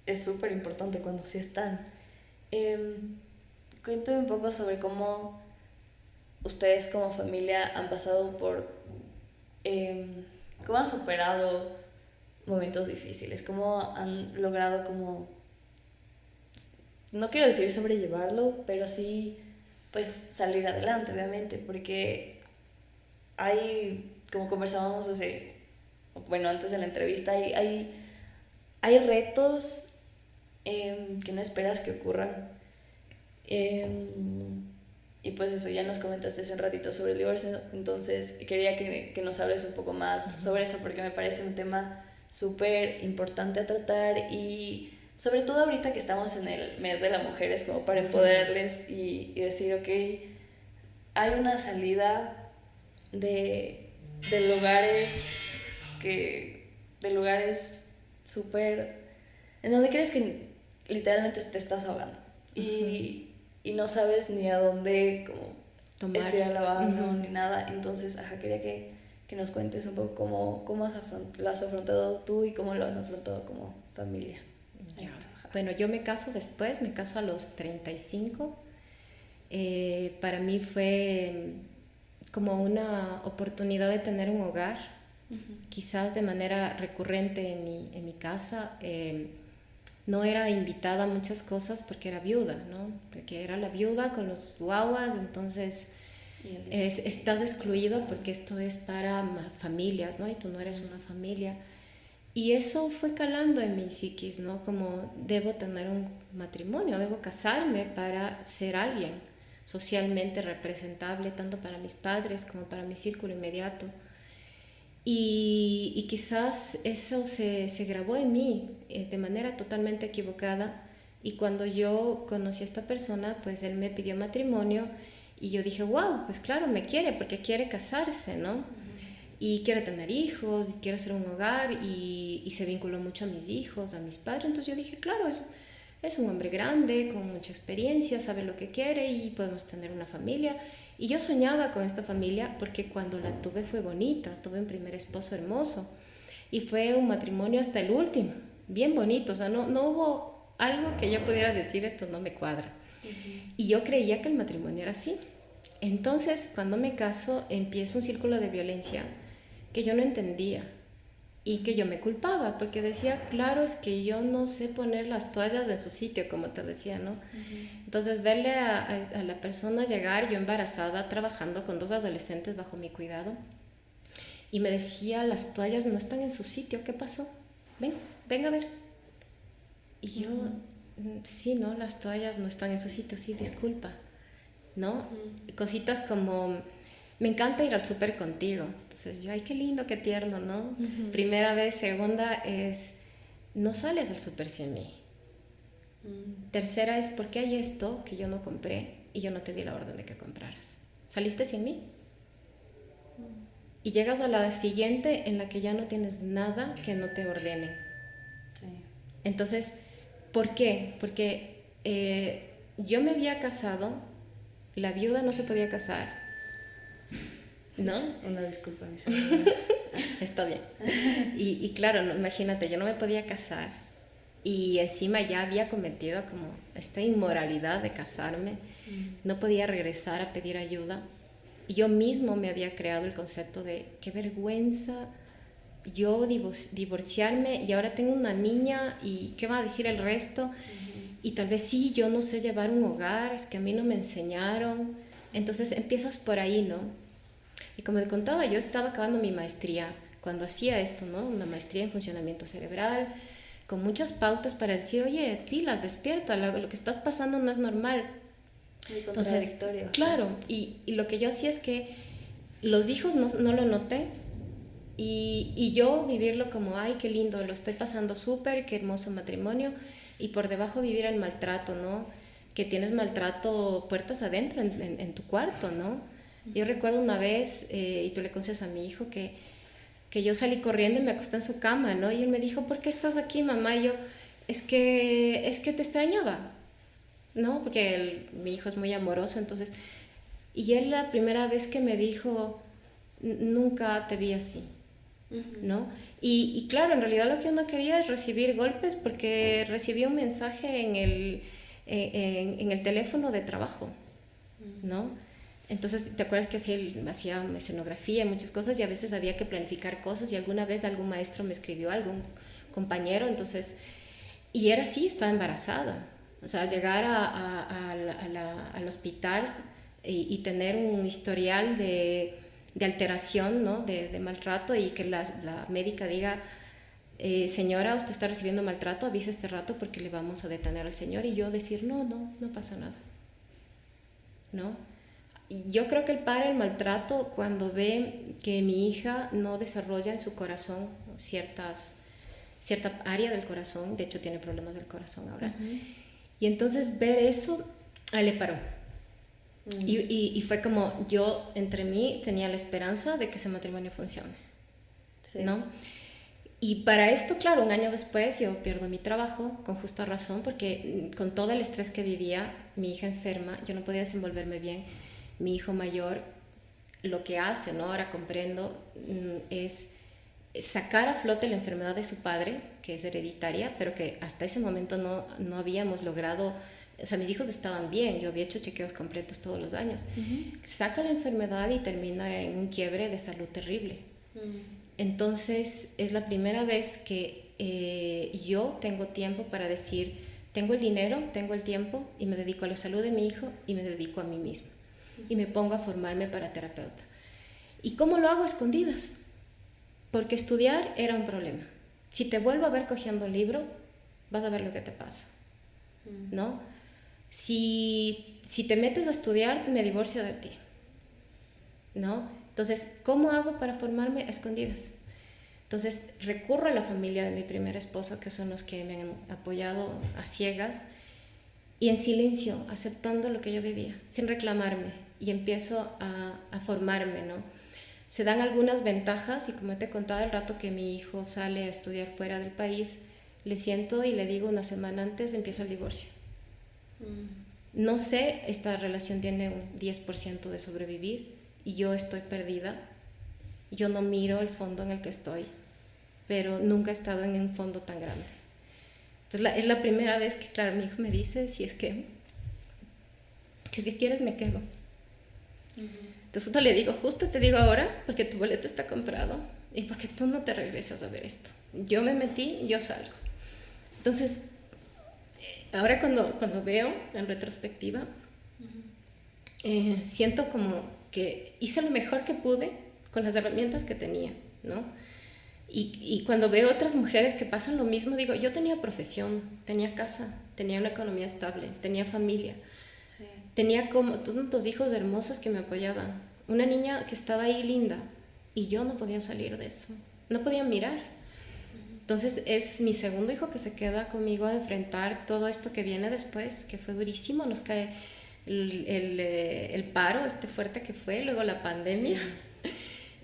es súper importante cuando sí están. Cuéntame un poco sobre cómo ustedes como familia han pasado por, cómo han superado momentos difíciles, cómo han logrado como, no quiero decir sobrellevarlo, pero sí pues salir adelante, obviamente, porque hay, como conversábamos antes de la entrevista, hay retos que no esperas que ocurran. Y pues eso, ya nos comentaste hace un ratito sobre el divorcio, entonces quería que nos hables un poco más sobre eso, porque me parece un tema súper importante a tratar, y sobre todo ahorita que estamos en el mes de las mujeres, como para empoderarles y decir, ok, hay una salida de lugares súper, en donde crees que literalmente te estás ahogando y no sabes ni a dónde como estirar la mano ni nada. Entonces, quería que nos cuentes un poco cómo lo has afrontado tú y cómo lo han afrontado como familia. Bueno, yo me caso a los 35. Para mí fue como una oportunidad de tener un hogar, quizás de manera recurrente en mi casa. no era invitada a muchas cosas porque era viuda, ¿no? Porque era la viuda con los guaguas, entonces estás excluido porque esto es para familias, ¿no? Y tú no eres una familia. Y eso fue calando en mi psiquis, ¿no? Como debo tener un matrimonio, debo casarme para ser alguien socialmente representable, tanto para mis padres como para mi círculo inmediato. Y quizás eso se grabó en mí de manera totalmente equivocada. Y cuando yo conocí a esta persona, pues él me pidió matrimonio y yo dije, wow, pues claro, me quiere porque quiere casarse, ¿no? Y quiere tener hijos, y quiere hacer un hogar y se vinculó mucho a mis hijos, a mis padres. Entonces yo dije, claro, es un hombre grande, con mucha experiencia, sabe lo que quiere y podemos tener una familia. Y yo soñaba con esta familia porque cuando la tuve fue bonita, tuve un primer esposo hermoso y fue un matrimonio hasta el último, bien bonito, o sea, no hubo algo que yo pudiera decir esto no me cuadra. Y yo creía que el matrimonio era así. Entonces, cuando me caso, empieza un círculo de violencia que yo no entendía y que yo me culpaba porque decía, claro, es que yo no sé poner las toallas en su sitio, como te decía, ¿no? Entonces, verle a la persona llegar, yo embarazada, trabajando con 2 adolescentes bajo mi cuidado, y me decía, las toallas no están en su sitio, ¿qué pasó? Ven a ver. Y yo, sí, ¿no? Las toallas no están en su sitio, sí, disculpa, ¿no? Cositas como, me encanta ir al súper contigo. Entonces yo, ay, qué lindo, qué tierno, ¿no? Primera vez. Segunda es, no sales al súper sin mí. Tercera es, ¿por qué hay esto que yo no compré y yo no te di la orden de que compraras? ¿Saliste sin mí? Y llegas a la siguiente en la que ya no tienes nada que no te ordenen. Sí. Entonces, ¿por qué? Porque yo me había casado, la viuda no se podía casar, ¿no? Una disculpa, mi señora. Está bien. Y claro, no, imagínate, yo no me podía casar y encima ya había cometido como esta inmoralidad de casarme, no podía regresar a pedir ayuda. Y yo mismo me había creado el concepto de qué vergüenza yo divorciarme y ahora tengo una niña y qué va a decir el resto. Y tal vez sí, yo no sé llevar un hogar, es que a mí no me enseñaron. Entonces empiezas por ahí, ¿no? Y como te contaba, yo estaba acabando mi maestría cuando hacía esto, ¿no? Una maestría en funcionamiento cerebral, con muchas pautas para decir, oye, pilas, despierta, lo que estás pasando no es normal. Muy contradictorio. Entonces, claro, y lo que yo hacía es que los hijos no lo noté y yo vivirlo como, ay, qué lindo, lo estoy pasando súper, qué hermoso matrimonio, y por debajo vivir el maltrato, ¿no? Que tienes maltrato puertas adentro en tu cuarto, ¿no? Yo recuerdo una vez, y tú le conoces a mi hijo, que yo salí corriendo y me acosté en su cama, ¿no? Y él me dijo, ¿por qué estás aquí, mamá? Y yo, es que te extrañaba, ¿no? Porque mi hijo es muy amoroso, entonces... Y él la primera vez que me dijo, nunca te vi así, ¿no? Y claro, en realidad lo que uno quería es recibir golpes porque recibí un mensaje en el teléfono de trabajo, ¿no? Entonces, ¿te acuerdas que hacía escenografía y muchas cosas y a veces había que planificar cosas y alguna vez algún maestro me escribió, algún compañero, entonces, y era así, estaba embarazada. O sea, llegar al hospital y tener un historial de alteración, ¿no? de maltrato y que la médica diga, señora, usted está recibiendo maltrato, avise este rato porque le vamos a detener al señor. Y yo decir, no pasa nada, ¿no? Y yo creo que el padre el maltrato cuando ve que mi hija no desarrolla en su corazón cierta área del corazón, de hecho tiene problemas del corazón ahora, y entonces ver eso, le paró. Y fue como yo entre mí tenía la esperanza de que ese matrimonio funcione, sí. ¿No? Y para esto, claro, un año después yo pierdo mi trabajo, con justa razón, porque con todo el estrés que vivía, mi hija enferma, yo no podía desenvolverme bien. Mi hijo mayor lo que hace, ¿no? Ahora comprendo, es sacar a flote la enfermedad de su padre, que es hereditaria, pero que hasta ese momento no habíamos logrado. O sea, mis hijos estaban bien, yo había hecho chequeos completos todos los años. Saca la enfermedad y termina en un quiebre de salud terrible. Entonces, es la primera vez que yo tengo tiempo para decir, tengo el dinero, tengo el tiempo y me dedico a la salud de mi hijo y me dedico a mí misma. Y me pongo a formarme para terapeuta. ¿Y cómo lo hago? A escondidas. Porque estudiar era un problema. Si te vuelvo a ver cogiendo un libro, vas a ver lo que te pasa, ¿no? Si te metes a estudiar, me divorcio de ti, ¿no? Entonces, ¿cómo hago para formarme? A escondidas. Entonces, recurro a la familia de mi primer esposo, que son los que me han apoyado a ciegas, y en silencio, aceptando lo que yo vivía, sin reclamarme, y empiezo a formarme, ¿no? Se dan algunas ventajas, y como te he contado el rato que mi hijo sale a estudiar fuera del país, le siento y le digo una semana antes, empiezo el divorcio. No sé, esta relación tiene un 10% de sobrevivir y yo estoy perdida. Yo no miro el fondo en el que estoy, pero nunca he estado en un fondo tan grande. Entonces es la primera vez que, claro, mi hijo me dice, si es que quieres me quedo. Entonces justo le digo, justo te digo ahora porque tu boleto está comprado y porque tú no te regresas a ver esto. Yo me metí y yo salgo. Entonces, ahora cuando veo en retrospectiva, siento como que hice lo mejor que pude con las herramientas que tenía, ¿no? Y cuando veo otras mujeres que pasan lo mismo, digo, yo tenía profesión, tenía casa, tenía una economía estable, tenía familia, sí. Tenía como tantos hijos hermosos que me apoyaban, una niña que estaba ahí linda, y yo no podía salir de eso, no podía mirar. Entonces es mi segundo hijo que se queda conmigo a enfrentar todo esto que viene después, que fue durísimo, nos cae el paro fuerte que fue, luego la pandemia. Sí.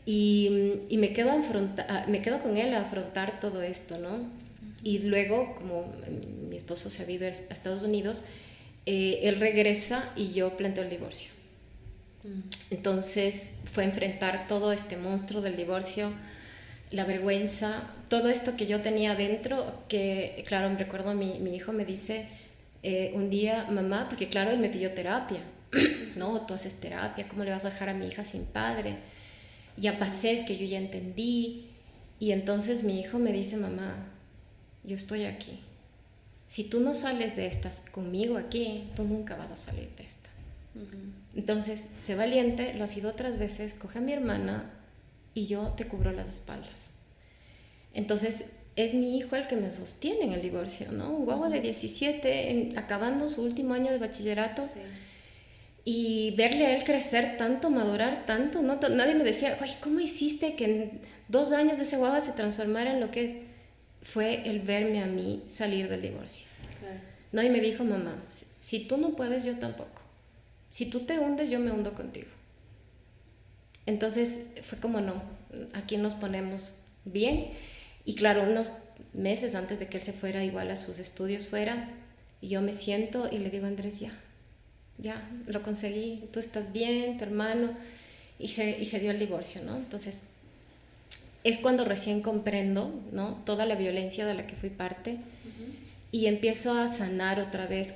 Y me quedo con él a afrontar todo esto, ¿no? Y luego, como mi esposo se ha ido a Estados Unidos, él regresa y yo planteo el divorcio. Entonces fue enfrentar todo este monstruo del divorcio, la vergüenza, todo esto que yo tenía dentro, que claro, me recuerdo mi hijo me dice un día, mamá, porque claro, él me pidió terapia, no, tú haces terapia, ¿cómo le vas a dejar a mi hija sin padre? Ya pasé, es que yo ya entendí. Y entonces mi hijo me dice, mamá, yo estoy aquí. Si tú no sales de estas conmigo aquí, tú nunca vas a salir de esta. Entonces, sé valiente, lo ha sido otras veces, coge a mi hermana y yo te cubro las espaldas. Entonces, es mi hijo el que me sostiene en el divorcio, ¿no? Un guagua de 17, acabando su último año de bachillerato. Sí. Y verle a él crecer tanto, madurar tanto, ¿no? Nadie me decía, oye, ¿cómo hiciste que en 2 años ese guagua se transformara en lo que es? Fue el verme a mí salir del divorcio. Claro. ¿No? Y me dijo, mamá, si tú no puedes, yo tampoco. Si tú te hundes, yo me hundo contigo. Entonces fue como, no, aquí nos ponemos bien. Y claro, unos meses antes de que él se fuera igual a sus estudios fuera, yo me siento y le digo a Andrés, ya, lo conseguí, tú estás bien, tu hermano, y se dio el divorcio, ¿no? Entonces, es cuando recién comprendo, ¿no? Toda la violencia de la que fui parte, y empiezo a sanar otra vez,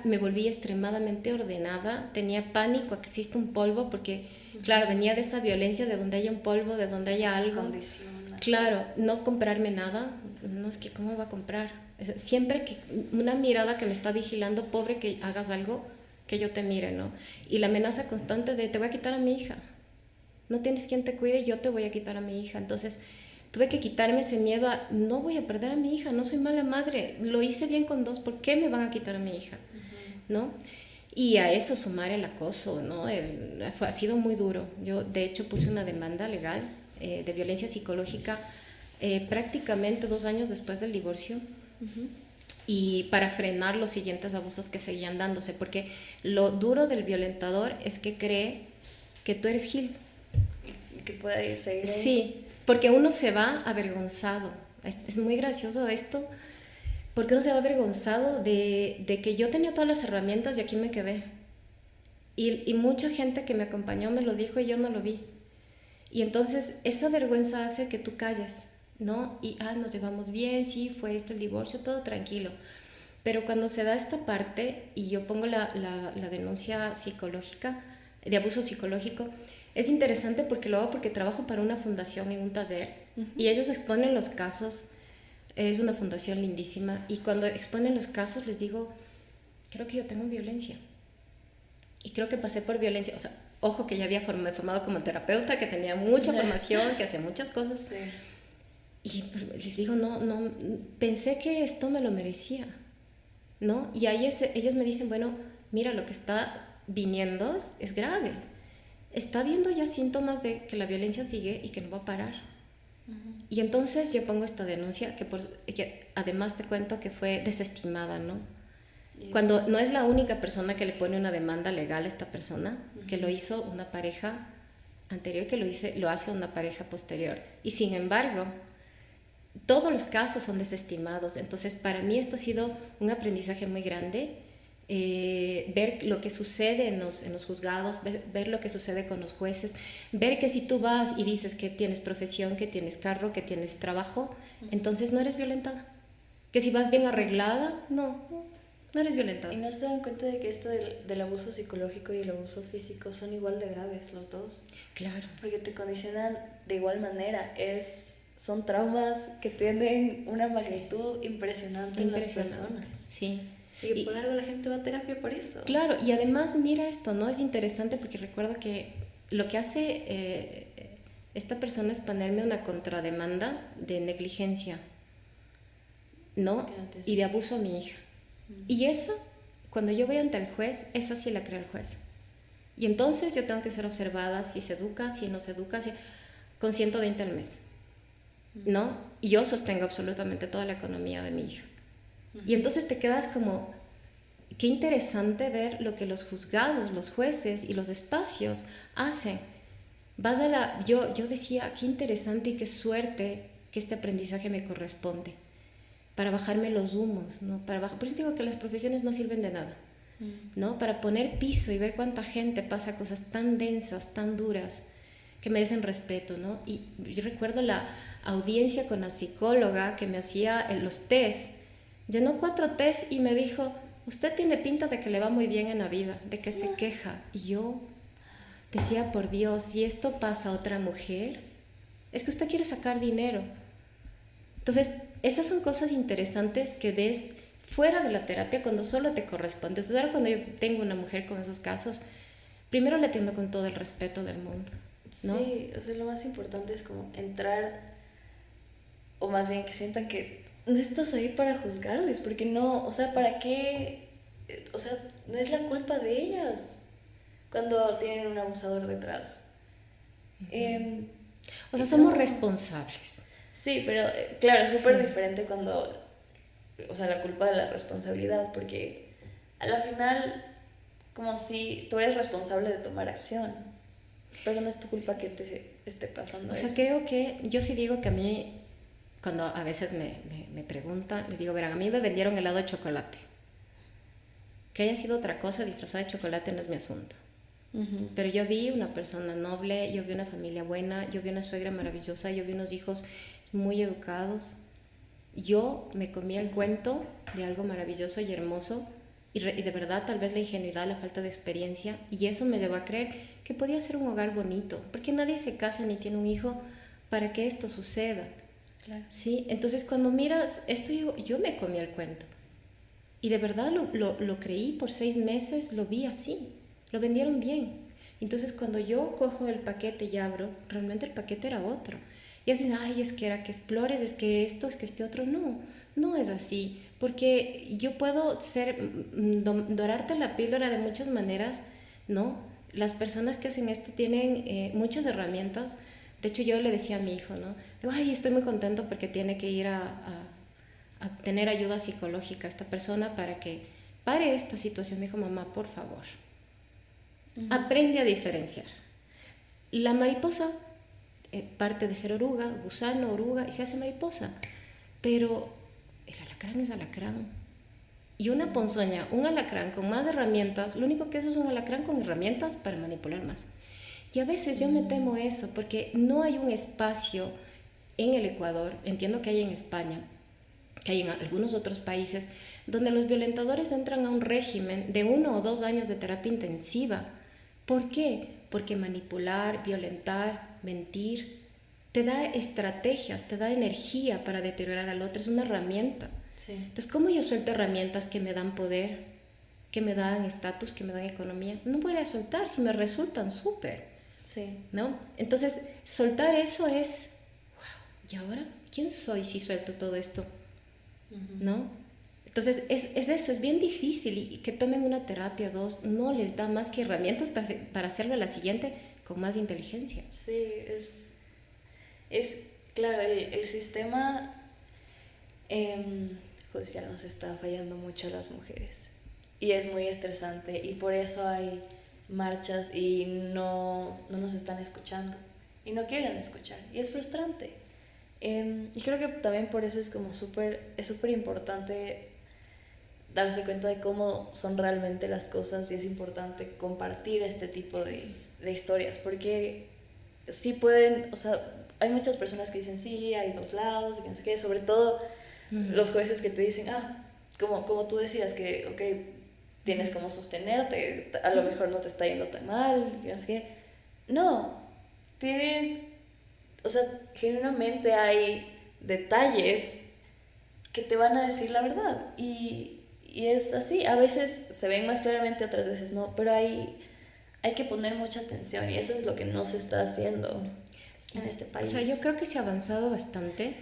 me volví extremadamente ordenada, tenía pánico a que exista un polvo, porque, claro, venía de esa violencia de donde haya un polvo, de donde haya algo. Condiciona. Claro, no comprarme nada, no es que, ¿cómo va a comprar? Siempre que una mirada que me está vigilando, pobre que hagas algo, que yo te mire, ¿no? Y la amenaza constante de te voy a quitar a mi hija, no tienes quien te cuide, yo te voy a quitar a mi hija. Entonces tuve que quitarme ese miedo a no voy a perder a mi hija, no soy mala madre, lo hice bien con 2, ¿por qué me van a quitar a mi hija? ¿No? Y a eso sumar el acoso, ¿no? Ha sido muy duro. Yo de hecho puse una demanda legal de violencia psicológica prácticamente 2 años después del divorcio. Y para frenar los siguientes abusos que seguían dándose, porque lo duro del violentador es que cree que tú eres Gil. Que puede seguir ahí. Sí, porque uno se va avergonzado. Es muy gracioso esto, porque uno se va avergonzado de que yo tenía todas las herramientas y aquí me quedé. Y mucha gente que me acompañó me lo dijo y yo no lo vi. Y entonces esa vergüenza hace que tú calles, ¿no? Y nos llevamos bien, sí, fue esto, el divorcio, todo tranquilo. Pero cuando se da esta parte y yo pongo la denuncia psicológica, de abuso psicológico, es interesante porque lo hago porque trabajo para una fundación en un taller y ellos exponen los casos. Es una fundación lindísima y cuando exponen los casos les digo, creo que yo tengo violencia y creo que pasé por violencia. O sea, ojo que ya me formado como terapeuta, que tenía mucha formación, que hacía muchas cosas. Sí. Y les digo, no, pensé que esto me lo merecía, ¿no? Y ahí ellos me dicen, bueno, mira, lo que está viniendo es grave. Está viendo ya síntomas de que la violencia sigue y que no va a parar. Y entonces yo pongo esta denuncia que además te cuento que fue desestimada, ¿no? Cuando no es la única persona que le pone una demanda legal a esta persona, que lo hizo una pareja anterior, que lo hace una pareja posterior. Y sin embargo, todos los casos son desestimados. Entonces, para mí esto ha sido un aprendizaje muy grande. Ver lo que sucede en los juzgados, ver lo que sucede con los jueces, ver que si tú vas y dices que tienes profesión, que tienes carro, que tienes trabajo, entonces no eres violentada. Que si vas bien arreglada, no eres violentada. Y no se dan cuenta de que esto del abuso psicológico y el abuso físico son igual de graves los dos. Claro. Porque te condicionan de igual manera. Son traumas que tienen una magnitud impresionante en las personas. Sí. Y por algo la gente va a terapia por eso. Claro, y además mira esto, ¿no? Es interesante porque recuerdo que lo que hace esta persona es ponerme una contrademanda de negligencia, ¿no? Y de abuso a mi hija. Y esa, cuando yo voy ante el juez, esa sí la crea el juez. Y entonces yo tengo que ser observada si se educa, si no se educa, con 120 al mes, ¿no? Y yo sostengo absolutamente toda la economía de mi hija. Y entonces te quedas como, qué interesante ver lo que los juzgados, los jueces y los espacios hacen. Yo decía, qué interesante y qué suerte que este aprendizaje me corresponde para bajarme los humos, ¿no? Por eso digo que las profesiones no sirven de nada, ¿no? Para poner piso y ver cuánta gente pasa cosas tan densas, tan duras, que merecen respeto, ¿no? Y yo recuerdo la audiencia con la psicóloga que me hacía los test. Llenó 4 test y me dijo, usted tiene pinta de que le va muy bien en la vida, de que se queja. Y yo decía, por Dios, si esto pasa a otra mujer, es que usted quiere sacar dinero. Entonces, esas son cosas interesantes que ves fuera de la terapia cuando solo te corresponde. Entonces, ahora cuando yo tengo una mujer con esos casos, primero le atiendo con todo el respeto del mundo, ¿no? Sí, o sea, lo más importante es como entrar, o más bien que sientan que no estás ahí para juzgarles, porque no, o sea, ¿para qué? O sea, no es la culpa de ellas cuando tienen un abusador detrás. O sea, somos responsables. Sí, pero claro, es súper diferente cuando, o sea, la culpa de la responsabilidad, porque a la final, como si tú eres responsable de tomar acción, pero no es tu culpa que te esté pasando eso. O sea, creo que, yo sí digo que a mí, cuando a veces me preguntan, les digo, verán, a mí me vendieron helado de chocolate. Que haya sido otra cosa disfrazada de chocolate no es mi asunto. Pero yo vi una persona noble, yo vi una familia buena, yo vi una suegra maravillosa, yo vi unos hijos muy educados. Yo me comí el cuento de algo maravilloso y hermoso y de verdad tal vez la ingenuidad, la falta de experiencia, y eso me llevó a creer que podía ser un hogar bonito, porque nadie se casa ni tiene un hijo para que esto suceda. Claro. ¿Sí? Entonces cuando miras esto, yo me comí el cuento y de verdad lo creí por 6 meses, lo vi así, lo vendieron bien. Entonces cuando yo cojo el paquete y abro, realmente el paquete era otro. Y así, ay, es que era que explores, es que esto, es que este otro. No es así, porque yo puedo dorarte la píldora de muchas maneras, ¿no? Las personas que hacen esto tienen muchas herramientas. De hecho, yo le decía a mi hijo, ¿no? Digo, ay, estoy muy contento porque tiene que ir a tener ayuda psicológica esta persona para que pare esta situación. Me dijo, mamá, por favor, aprende a diferenciar. La mariposa parte de ser oruga, gusano, oruga, y se hace mariposa. Pero el alacrán es alacrán. Y una ponzoña, un alacrán con más herramientas, lo único que es un alacrán con herramientas para manipular más. Y a veces yo me temo eso, porque no hay un espacio en el Ecuador, entiendo que hay en España, que hay en algunos otros países, donde los violentadores entran a un régimen de 1 o 2 años de terapia intensiva, ¿Por qué? Porque manipular, violentar, mentir, te da estrategias, te da energía para deteriorar al otro, es una herramienta. Sí. Entonces, ¿cómo yo suelto herramientas que me dan poder, que me dan estatus, que me dan economía? No voy a soltar si me resultan súper, Sí. ¿no? Entonces, soltar eso es, wow, ¿y ahora quién soy si suelto todo esto? ¿No? Entonces, es eso, es bien difícil y que tomen una terapia, 2, no les da más que herramientas para hacerlo a la siguiente con más inteligencia. Sí, claro, el sistema judicial nos está fallando mucho a las mujeres y es muy estresante y por eso hay marchas y no nos están escuchando y no quieren escuchar y es frustrante. Y creo que también por eso es como súper importante darse cuenta de cómo son realmente las cosas y es importante compartir este tipo de historias porque sí pueden, o sea, hay muchas personas que dicen sí, hay dos lados y que no sé qué, sobre todo los jueces que te dicen, como tú decías, que ok, tienes como sostenerte, a lo mejor no te está yendo tan mal, que no sé qué. No, tienes, o sea, genuinamente hay detalles que te van a decir la verdad y es así, a veces se ven más claramente, otras veces no, pero hay que poner mucha atención y eso es lo que no se está haciendo en este país. O sea, yo creo que se ha avanzado bastante.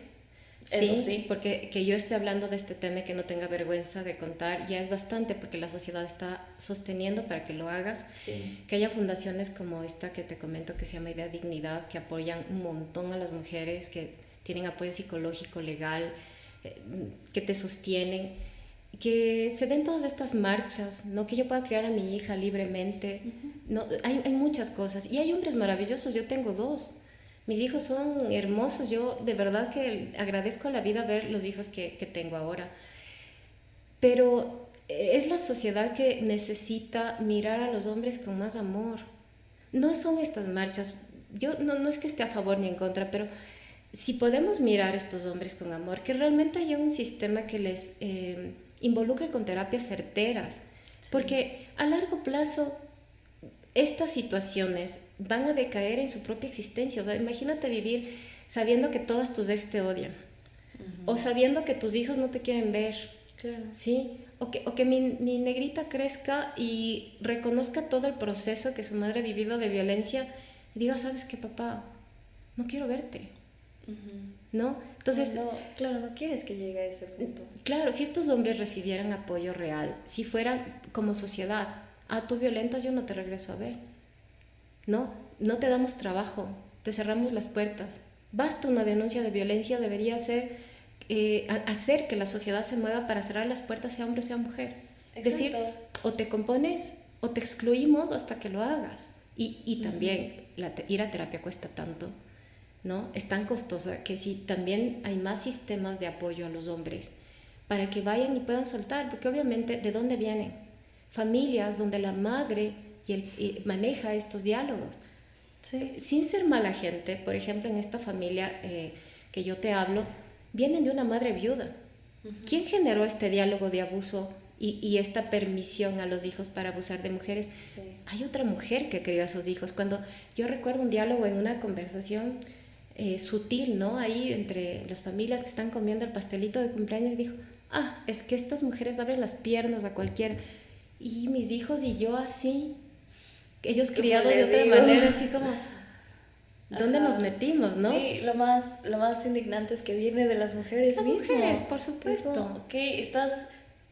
Eso sí. Porque que yo esté hablando de este tema y que no tenga vergüenza de contar, ya es bastante porque la sociedad está sosteniendo para que lo hagas. Sí. Que haya fundaciones como esta que te comento que se llama Idea Dignidad, que apoyan un montón a las mujeres, que tienen apoyo psicológico, legal, que te sostienen. Que se den todas estas marchas, ¿no? Que yo pueda criar a mi hija libremente. No, hay muchas cosas. Y hay hombres maravillosos, yo tengo 2. Mis hijos son hermosos, yo de verdad que agradezco a la vida ver los hijos que tengo ahora. Pero es la sociedad que necesita mirar a los hombres con más amor. No son estas marchas, yo no es que esté a favor ni en contra, pero si podemos mirar a estos hombres con amor, que realmente haya un sistema que les involucre con terapias certeras, sí. Porque a largo plazo estas situaciones van a decaer en su propia existencia. O sea, imagínate vivir sabiendo que todas tus ex te odian, o sabiendo que tus hijos no te quieren ver, claro. ¿sí? O que mi negrita crezca y reconozca todo el proceso que su madre ha vivido de violencia y diga, ¿sabes qué, papá? No quiero verte. ¿No? Entonces, claro, no quieres que llegue a ese punto. Claro, si estos hombres recibieran apoyo real, si fuera como sociedad, tú violentas, yo no te regreso a ver. No te damos trabajo, te cerramos las puertas. Basta una denuncia de violencia, debería ser hacer que la sociedad se mueva para cerrar las puertas, sea hombre o sea mujer. Es decir, o te compones o te excluimos hasta que lo hagas. Y también ir a terapia cuesta tanto, ¿no? Es tan costosa que si también hay más sistemas de apoyo a los hombres para que vayan y puedan soltar, porque obviamente, ¿de dónde vienen? Familias donde la madre maneja estos diálogos. Sí. Sin ser mala gente, por ejemplo, en esta familia que yo te hablo, vienen de una madre viuda. ¿Quién generó este diálogo de abuso y esta permisión a los hijos para abusar de mujeres? Sí. Hay otra mujer que crió a sus hijos. Cuando yo recuerdo un diálogo en una conversación sutil, ¿no? Ahí entre las familias que están comiendo el pastelito de cumpleaños, dijo, es que estas mujeres abren las piernas a cualquiera. Y mis hijos y yo así, ellos criados de otra manera, así como, ¿dónde nos metimos, no? Sí, lo más indignante es que viene de las mujeres mismas. Las mujeres, por supuesto. No,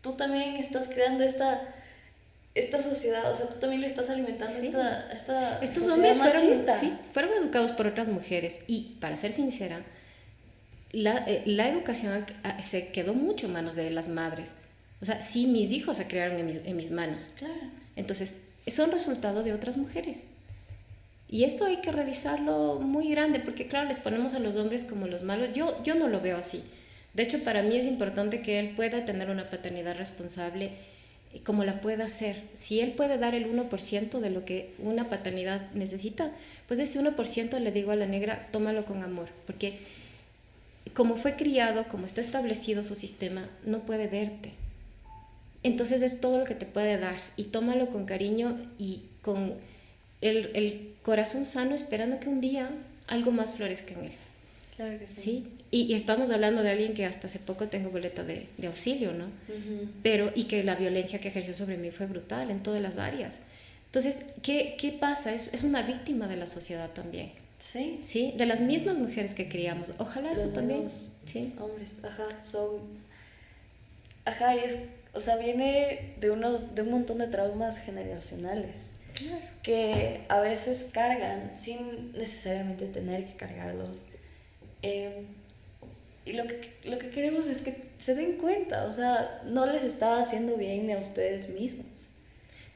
tú también estás creando esta sociedad, o sea, tú también le estás alimentando sí. esta Estos sociedad hombres machista. Fueron educados por otras mujeres y, para ser sincera, la educación se quedó mucho en manos de las madres. O sea, sí, mis hijos se crearon en mis manos. Claro. Entonces, son resultado de otras mujeres. Y esto hay que revisarlo muy grande, porque claro, les ponemos a los hombres como los malos. Yo no lo veo así. De hecho, para mí es importante que él pueda tener una paternidad responsable como la pueda hacer. Si él puede dar el 1% de lo que una paternidad necesita, pues ese 1% le digo a la negra, tómalo con amor, porque como fue criado, como está establecido su sistema, no puede verte. Entonces es todo lo que te puede dar y tómalo con cariño y con el corazón sano esperando que un día algo más florezca en él. Claro que sí. ¿Sí? Y estamos hablando de alguien que hasta hace poco tengo boleta de auxilio, ¿no? Pero, y que la violencia que ejerció sobre mí fue brutal en todas las áreas. Entonces, ¿qué pasa? Es una víctima de la sociedad también. Sí. Sí, de las mismas mujeres que criamos. Ojalá eso también. Sí. Hombres, y es, o sea, viene de un montón de traumas generacionales. Claro. Que a veces cargan sin necesariamente tener que cargarlos. Y lo que queremos es que se den cuenta, o sea, no les está haciendo bien ni a ustedes mismos.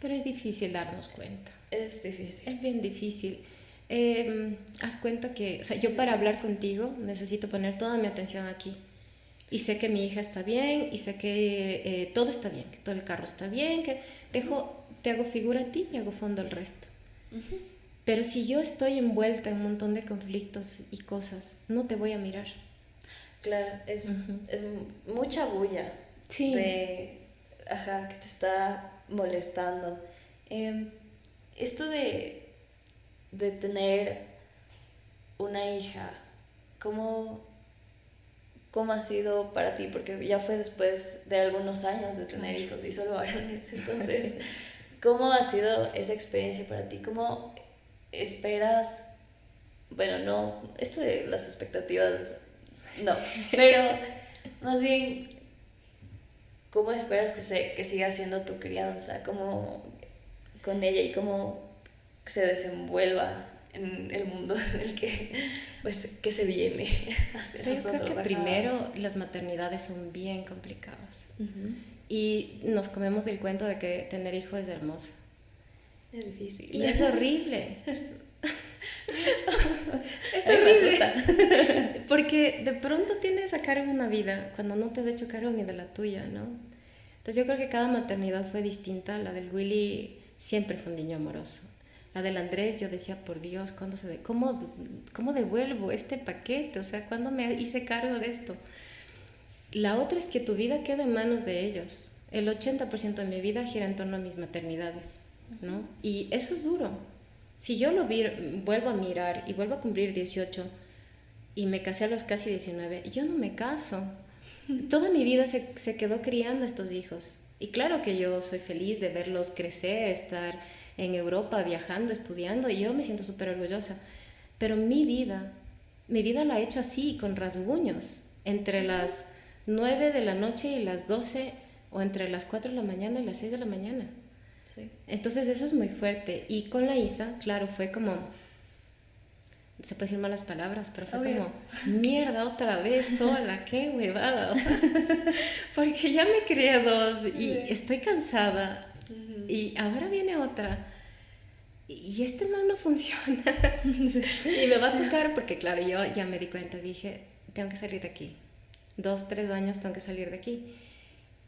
Pero es difícil darnos cuenta. Es difícil. Es bien difícil. Haz cuenta que, o sea, yo para hablar contigo necesito poner toda mi atención aquí. Y sé que mi hija está bien, y sé que todo está bien, que todo el carro está bien, que te hago figura a ti y hago fondo al resto. Pero si yo estoy envuelta en un montón de conflictos y cosas, no te voy a mirar. Claro, es mucha bulla. Sí. Que te está molestando. Esto de tener una hija, ¿cómo ha sido para ti? Porque ya fue después de algunos años de tener hijos y solo varones. Entonces, sí. ¿Cómo ha sido esa experiencia para ti? ¿Cómo esperas? Bueno, no, esto de las expectativas, no, pero más bien, ¿cómo esperas que siga siendo tu crianza? ¿Cómo con ella y cómo se desenvuelva en el mundo en el que se viene hacia nosotros? Yo creo que primero las maternidades son bien complicadas. Y nos comemos del cuento de que tener hijos es hermoso. Es difícil. Y es horrible. Es horrible. Porque de pronto tienes a cargo una vida cuando no te has hecho cargo ni de la tuya, ¿no? Entonces yo creo que cada maternidad fue distinta. La del Willy siempre fue un niño amoroso. La del Andrés, yo decía, por Dios, ¿cómo devuelvo este paquete? O sea, ¿cuándo me hice cargo de esto? La otra es que tu vida queda en manos de ellos. El 80% de mi vida gira en torno a mis maternidades, ¿no? Y eso es duro. Si yo vuelvo a mirar y vuelvo a cumplir 18 y me casé a los casi 19, yo no me caso. Toda mi vida se quedó criando estos hijos. Y claro que yo soy feliz de verlos crecer, estar en Europa viajando, estudiando, y yo me siento súper orgullosa. Pero mi vida la he hecho así, con rasguños, entre las 9 de la noche y las 12, o entre las 4 de la mañana y las 6 de la mañana. Sí. Entonces eso es muy fuerte. Y con la Isa, claro, fue como, se puede decir malas palabras, pero fue como, mierda, otra vez sola, qué huevada, o sea, porque ya me crié dos y estoy cansada. Y ahora viene otra y este no funciona. Y me va a tocar porque claro, yo ya me di cuenta, dije, tengo que salir de aquí, 2-3 años tengo que salir de aquí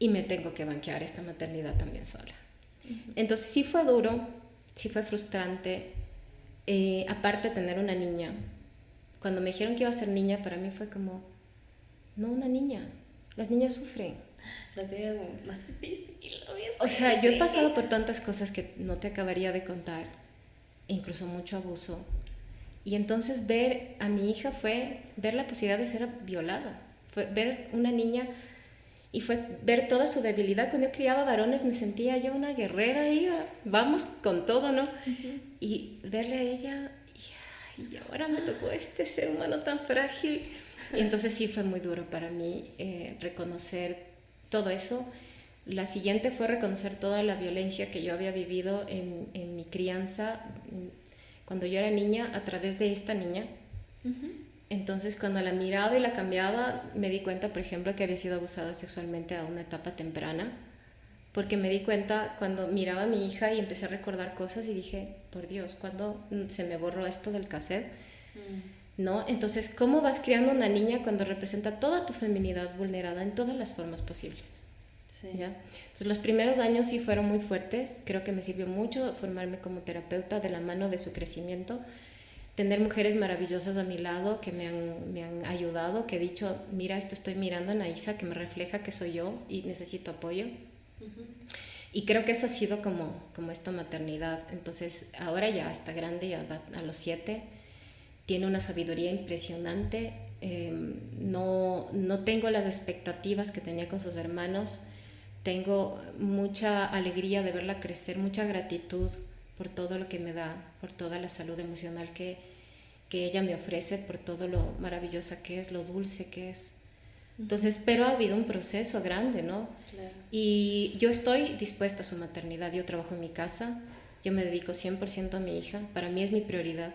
y me tengo que banquear esta maternidad también sola. Entonces sí fue duro, sí fue frustrante. Aparte de tener una niña, cuando me dijeron que iba a ser niña, para mí fue como, no, una niña, las niñas sufren. La tienen más difícil. O sea, yo he pasado por tantas cosas que no te acabaría de contar, incluso mucho abuso. Y entonces ver a mi hija fue ver la posibilidad de ser violada, fue ver una niña y fue ver toda su debilidad. Cuando yo criaba varones me sentía yo una guerrera y vamos con todo, ¿no? Y verle a ella y ahora me tocó este ser humano tan frágil. Y entonces sí fue muy duro para mí reconocer todo eso. La siguiente fue reconocer toda la violencia que yo había vivido en mi crianza cuando yo era niña a través de esta niña. Entonces cuando la miraba y la cambiaba me di cuenta, por ejemplo, que había sido abusada sexualmente a una etapa temprana, porque me di cuenta cuando miraba a mi hija y empecé a recordar cosas y dije, por Dios, ¿cuándo se me borró esto del cassette? ¿No? Entonces, ¿cómo vas criando una niña cuando representa toda tu feminidad vulnerada en todas las formas posibles? Sí. ¿Ya? Entonces, los primeros años sí fueron muy fuertes. Creo que me sirvió mucho formarme como terapeuta de la mano de su crecimiento. Tener mujeres maravillosas a mi lado que me han ayudado, que he dicho, mira, esto estoy mirando en Aisa, que me refleja que soy yo y necesito apoyo. Y creo que eso ha sido como esta maternidad. Entonces, ahora ya está grande, ya va a los 7, tiene una sabiduría impresionante. No tengo las expectativas que tenía con sus hermanos. Tengo mucha alegría de verla crecer, mucha gratitud por todo lo que me da, por toda la salud emocional que ella me ofrece, por todo lo maravillosa que es, lo dulce que es. Entonces, pero ha habido un proceso grande, ¿no? Claro. Y yo estoy dispuesta a su maternidad, yo trabajo en mi casa, yo me dedico 100% a mi hija, para mí es mi prioridad.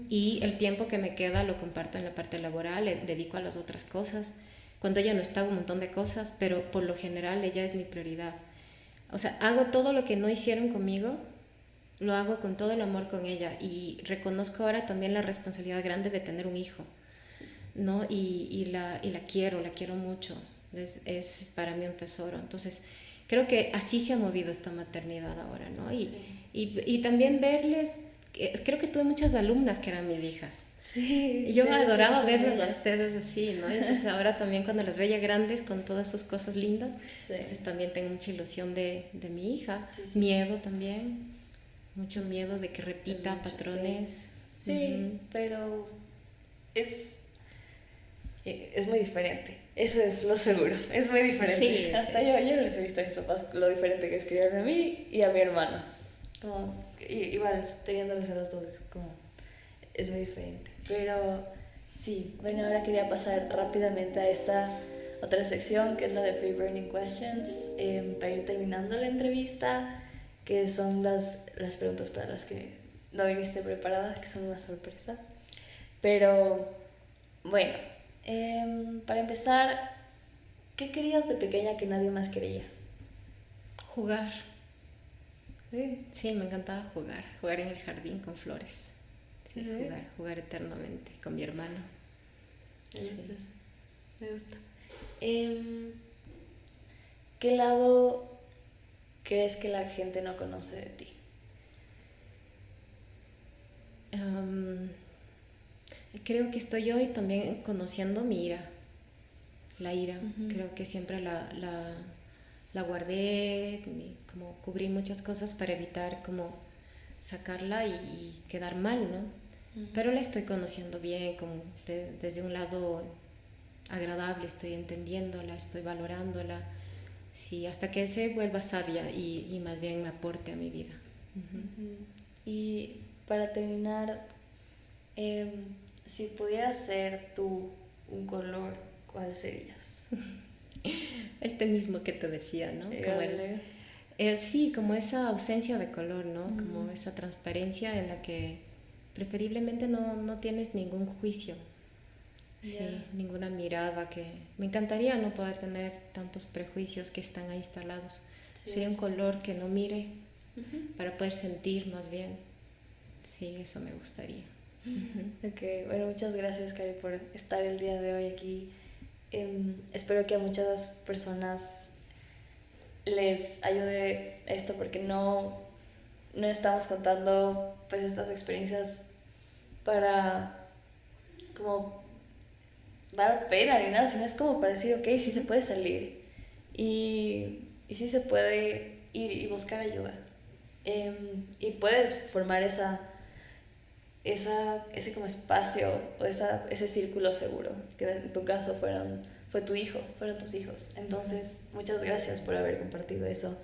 Y el tiempo que me queda lo comparto en la parte laboral, le dedico a las otras cosas. Cuando ella no está, hago un montón de cosas, pero por lo general ella es mi prioridad. O sea, hago todo lo que no hicieron conmigo, lo hago con todo el amor con ella, y reconozco ahora también la responsabilidad grande de tener un hijo, ¿no? Y la quiero mucho, es para mí un tesoro. Entonces, creo que así se ha movido esta maternidad ahora, ¿no? Y también verles, creo que tuve muchas alumnas que eran mis hijas. Sí, Y yo adoraba verlas a ustedes así, ¿no? Entonces ahora también cuando las veo ya grandes con todas sus cosas lindas, sí. Entonces también tengo mucha ilusión de mi hija, sí. Miedo también, mucho miedo de que repita patrones. Sí, pero es muy diferente, eso es lo seguro, es muy diferente. Sí, hasta sí. Yo les he visto a mis papás lo diferente que es criarme a mí y a mi hermano. Como, igual, teniéndoles a los dos es muy diferente. Pero sí, bueno, ahora quería pasar rápidamente a esta otra sección que es la de Free Burning Questions, para ir terminando la entrevista, que son las preguntas para las que no viniste preparada, que son una sorpresa. Pero bueno, para empezar, ¿qué querías de pequeña que nadie más quería? Jugar. Sí. Sí, me encantaba jugar en el jardín con flores. Sí, ¿sí? Jugar eternamente con mi hermano. Me gusta. ¿Qué lado crees que la gente no conoce de ti? Creo que estoy hoy también conociendo mi ira, la ira. Creo que siempre la guardé, como cubrí muchas cosas para evitar como sacarla y quedar mal, ¿no? Pero la estoy conociendo bien, como desde un lado agradable, estoy entendiéndola, estoy valorándola, sí, hasta que se vuelva sabia y más bien me aporte a mi vida. Y para terminar, si pudieras ser tú un color, ¿cuál serías? Este mismo que te decía, ¿no? Como sí, como esa ausencia de color, ¿no? Como esa transparencia en la que preferiblemente no tienes ningún juicio, sí, ninguna mirada. Que me encantaría no poder tener tantos prejuicios que están ahí instalados. Sí, sería un color que no mire, para poder sentir más bien. Sí, eso me gustaría. Ok, bueno, muchas gracias, Cari, por estar el día de hoy aquí. Espero que a muchas personas les ayude esto, porque no estamos contando pues estas experiencias para como dar pena ni nada, sino es como para decir, ok, sí se puede salir y sí se puede ir y buscar ayuda, y puedes formar ese como espacio o ese círculo seguro, que en tu caso fueron tus hijos. Entonces, muchas gracias por haber compartido eso.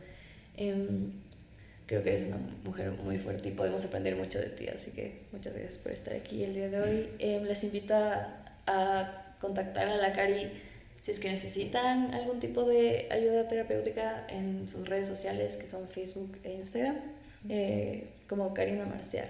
Creo que eres una mujer muy fuerte y podemos aprender mucho de ti, así que muchas gracias por estar aquí el día de hoy. Les invito a contactar a la Cari si es que necesitan algún tipo de ayuda terapéutica en sus redes sociales, que son Facebook e Instagram, como Karina Marcial.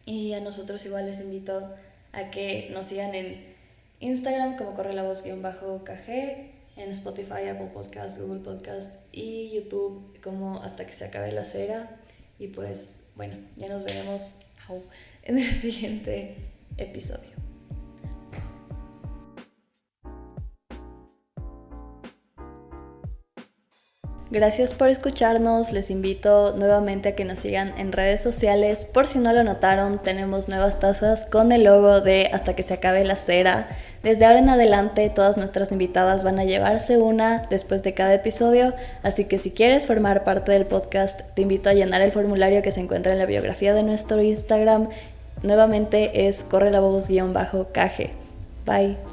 Y a nosotros igual les invito a que nos sigan en Instagram como correlavoz_kg, en Spotify, Apple Podcast, Google Podcast y YouTube como Hasta que se acabe la cera. Y pues bueno, ya nos veremos en el siguiente episodio. Gracias por escucharnos, les invito nuevamente a que nos sigan en redes sociales. Por si no lo notaron, tenemos nuevas tazas con el logo de Hasta que se acabe la cera. Desde ahora en adelante todas nuestras invitadas van a llevarse una después de cada episodio, así que si quieres formar parte del podcast, te invito a llenar el formulario que se encuentra en la biografía de nuestro Instagram. Nuevamente es correlavoz_kg. Bye.